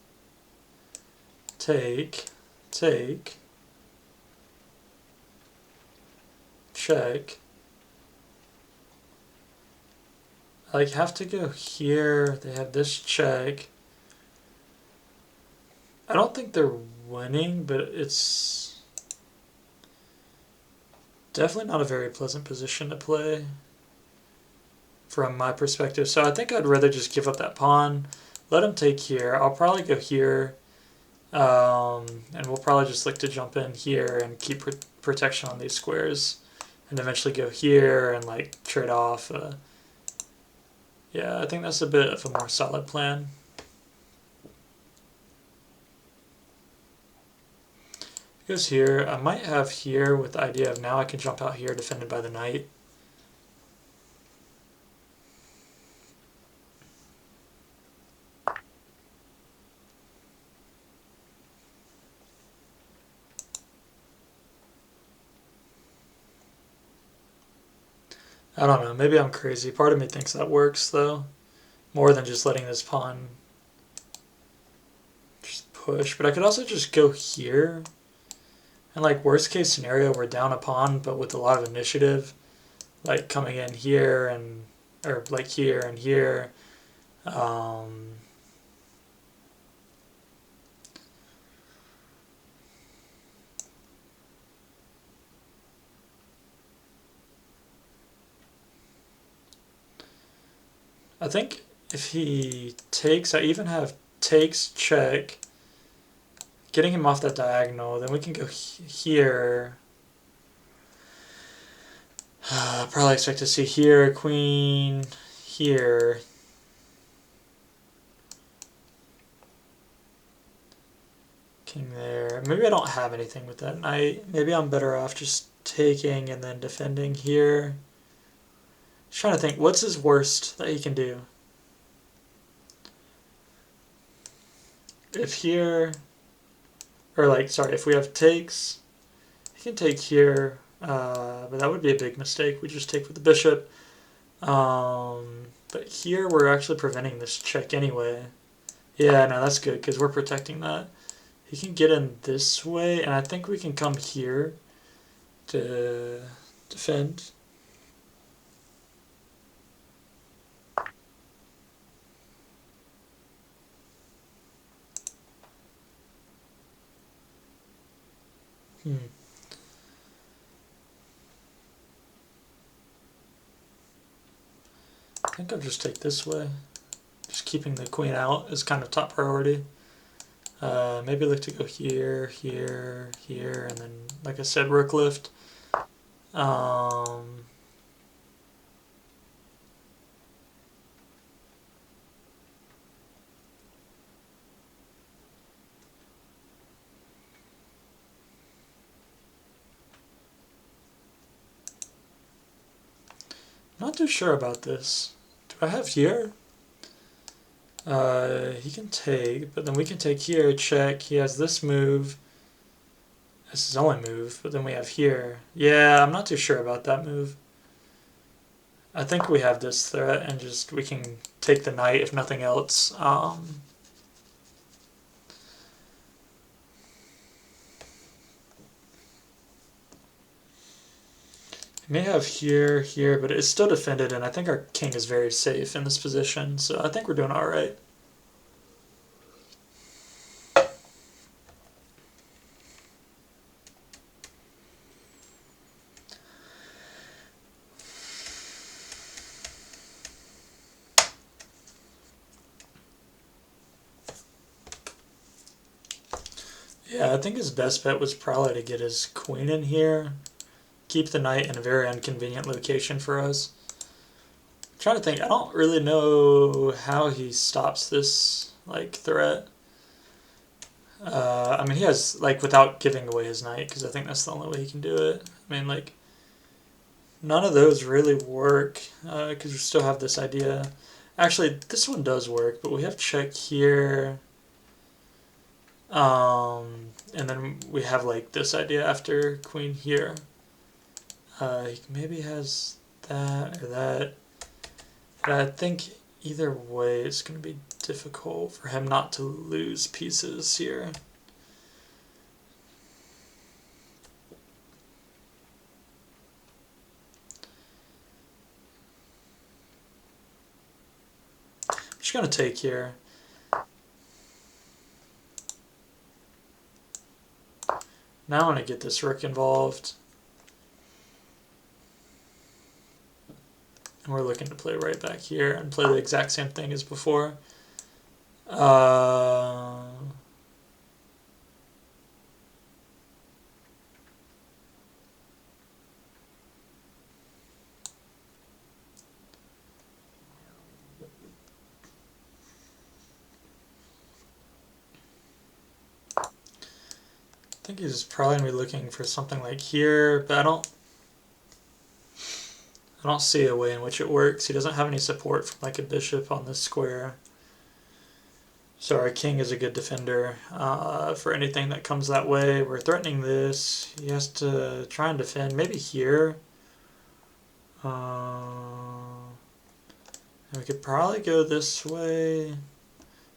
I like have to go here. They have this check. I don't think they're winning, but it's definitely not a very pleasant position to play from my perspective. So I think I'd rather just give up that pawn, let him take here. I'll probably go here, and we'll probably just look to jump in here and keep protection on these squares, and eventually go here and like trade off. Yeah, I think that's a bit of a more solid plan. Goes here. I might have here with the idea of now I can jump out here defended by the knight. I don't know, maybe I'm crazy. Part of me thinks that works though, more than just letting this pawn just push. But I could also just go here. And like worst case scenario, we're down a pawn, but with a lot of initiative, like coming in here and or like here and here. I think if he takes, I even have takes check, getting him off that diagonal. Then we can go here. Probably expect to see here, queen, here. King there. Maybe I don't have anything with that knight. Maybe I'm better off just taking and then defending here. Just trying to think, what's his worst that he can do? If here, or like, sorry, if we have takes, he can take here, but that would be a big mistake. We just take with the bishop. But here we're actually preventing this check anyway. Yeah, no, that's good because we're protecting that. He can get in this way, and I think we can come here to defend. I think I'll just take this way. Just keeping the queen out is kind of top priority. Maybe look to go here, here, here, and then, like I said, rook lift. Not too sure about this. Do I have here? He can take, but then we can take here, check. He has this move. This is his only move, but then we have here. Yeah, I'm not too sure about that move. I think we have this threat, and just we can take the knight if nothing else. May have here, here, but it's still defended, and I think our king is very safe in this position, so I think we're doing all right. Yeah, I think his best bet was probably to get his queen in here, keep the knight in a very inconvenient location for us. I'm trying to think, I don't really know how he stops this like threat. I mean, he has like without giving away his knight, because I think that's the only way he can do it. I mean, like none of those really work because we still have this idea. Actually, this one does work, but we have check here. And then we have like this idea after queen here. He maybe has that or that. But I think either way it's going to be difficult for him not to lose pieces here. I'm just going to take here. Now I want to get this rook involved. And we're looking to play right back here and play the exact same thing as before. I think he's probably going to be looking for something like here, but I don't see a way in which it works. He doesn't have any support from like a bishop on this square. So our king is a good defender for anything that comes that way. We're threatening this. He has to try and defend. Maybe here. And we could probably go this way.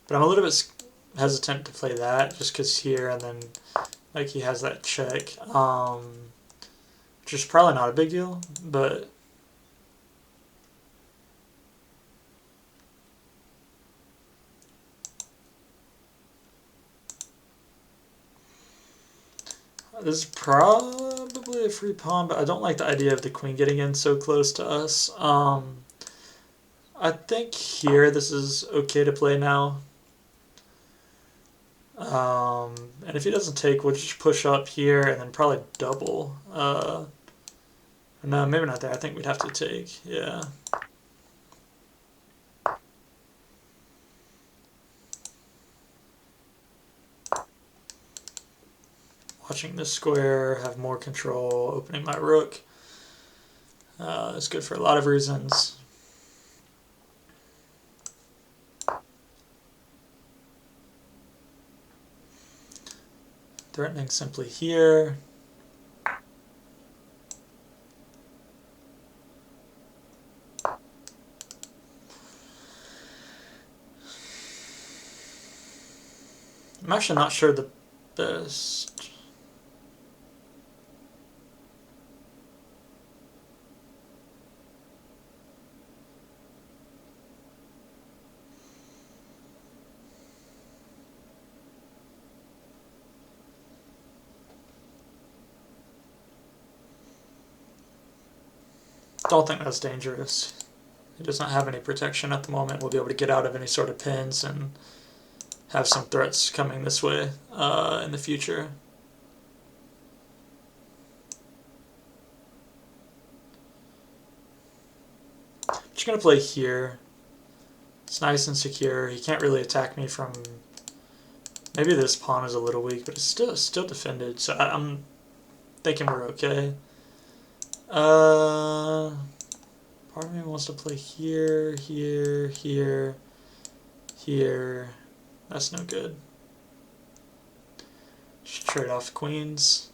But I'm a little bit hesitant to play that just because here and then like he has that check. Which is probably not a big deal, but this is probably a free pawn, but I don't like the idea of the queen getting in so close to us. I think here this is okay to play now. And if he doesn't take, we'll just push up here and then probably double. No, maybe not there. I think we'd have to take. Yeah. Watching this square, have more control, opening my rook. It's good for a lot of reasons. Threatening simply here. I'm actually not sure the best. Don't think that's dangerous. He does not have any protection at the moment. We'll be able to get out of any sort of pins and have some threats coming this way in the future. Just gonna play here. It's nice and secure. He can't really attack me from. Maybe this pawn is a little weak, but it's still defended. So I'm thinking we're okay. Part of me wants to play here, here, here, here. That's no good. Just trade off queens.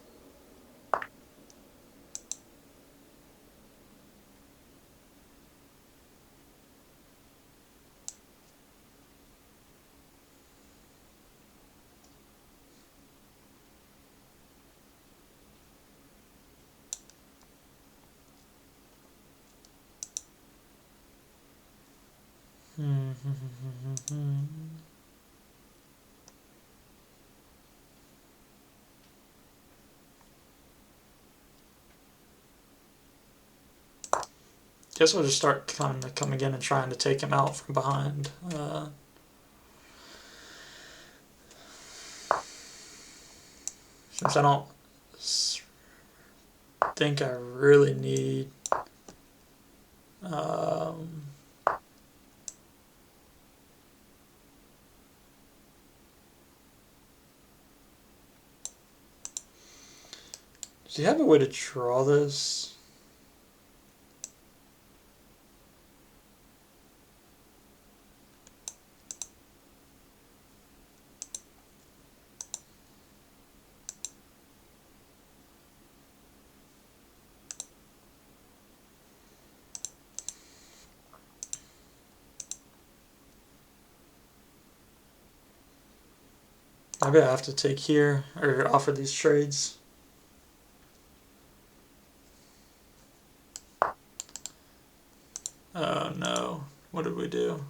Guess we'll just start kind of coming in and trying to take him out from behind. Since I don't think I really need do you have a way to draw this? Maybe I have to take here or offer these trades. Oh no, what did we do?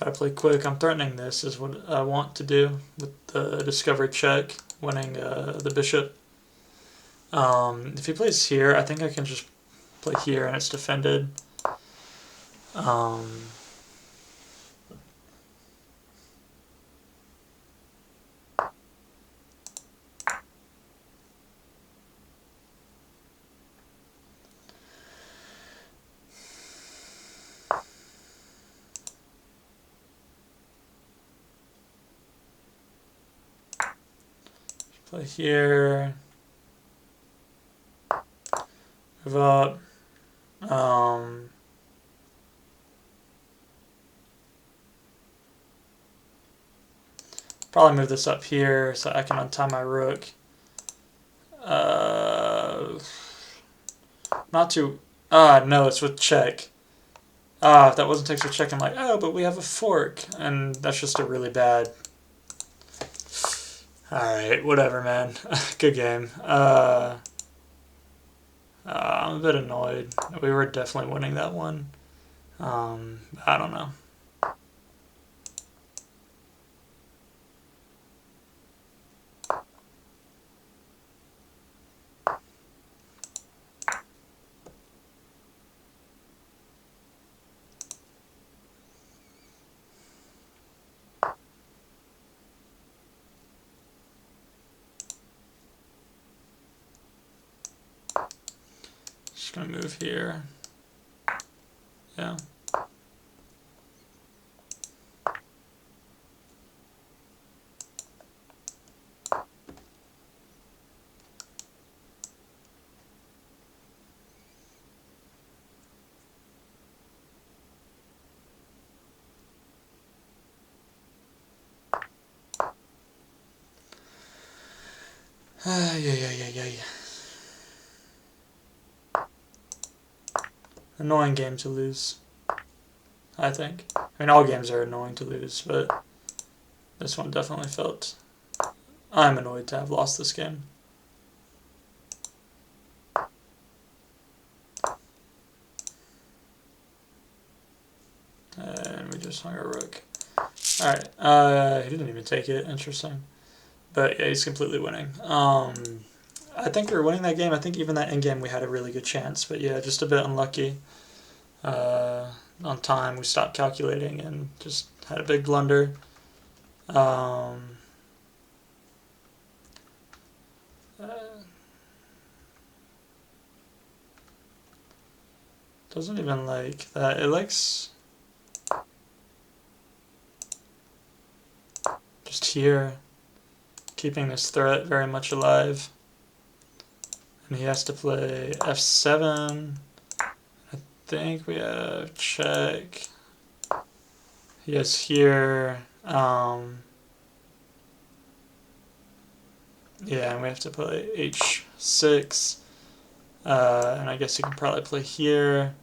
Gotta play quick. I'm threatening this is what I want to do with the discovery check, winning the bishop. If he plays here, I think I can just play here and it's defended. Play here. Move up. Probably move this up here so I can untie my rook. Not too. No, it's with check. If that wasn't takes with check, I'm like, oh, but we have a fork, and that's just a really bad. Alright, whatever, man. Good game. I'm a bit annoyed. We were definitely winning that one. I don't know. Just gonna move here. Yeah. Yeah. Annoying game to lose, I think. I mean, all games are annoying to lose, but this one definitely felt... I'm annoyed to have lost this game. And we just hung our rook. Alright, he didn't even take it. Interesting. But yeah, he's completely winning. I think we were winning that game. I think even that endgame we had a really good chance. But yeah, just a bit unlucky. On time, we stopped calculating and just had a big blunder. Doesn't even like that. It likes just here, keeping this threat very much alive. And he has to play f7. I think we have check. He has here. Yeah, and we have to play h6. And I guess you can probably play here.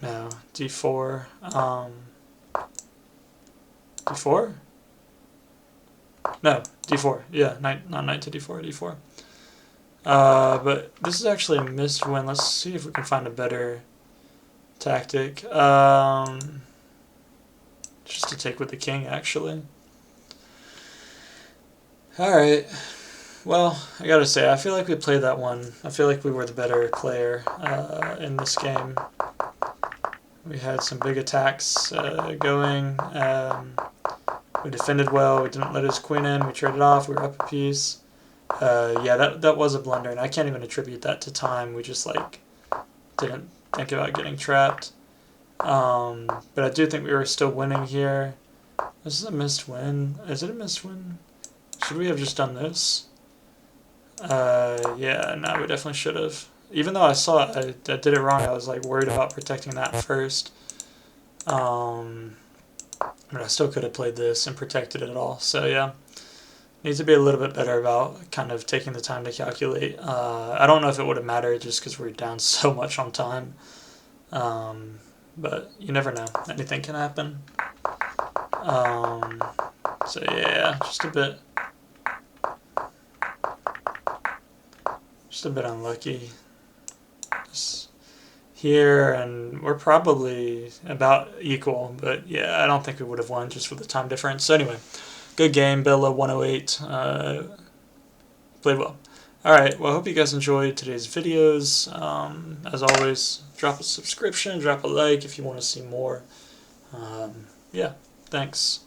No, d4. d4? No, d4. Yeah, not knight to d4, d4. But this is actually a missed win. Let's see if we can find a better tactic. Just to take with the king, actually. Alright. Well, I gotta say, I feel like we played that one. I feel like we were the better player in this game. We had some big attacks going. We defended well. We didn't let his queen in. We traded off. We were up a piece. Yeah, that was a blunder, and I can't even attribute that to time. We just like didn't think about getting trapped. But I do think we were still winning here. This is a missed win. Is it a missed win? Should we have just done this? Yeah, no, we definitely should have. Even though I saw it, I did it wrong. I was like worried about protecting that first. But I still could have played this and protected it all. So yeah, needs to be a little bit better about kind of taking the time to calculate. I don't know if it would have mattered just because we're down so much on time. But you never know. Anything can happen. So yeah, just a bit unlucky. Just here, and we're probably about equal, but yeah, I don't think we would have won just with the time difference. So anyway, good game, Bella 108. Played well. Alright, well, I hope you guys enjoyed today's videos. As always, drop a subscription, drop a like if you want to see more. Yeah, thanks.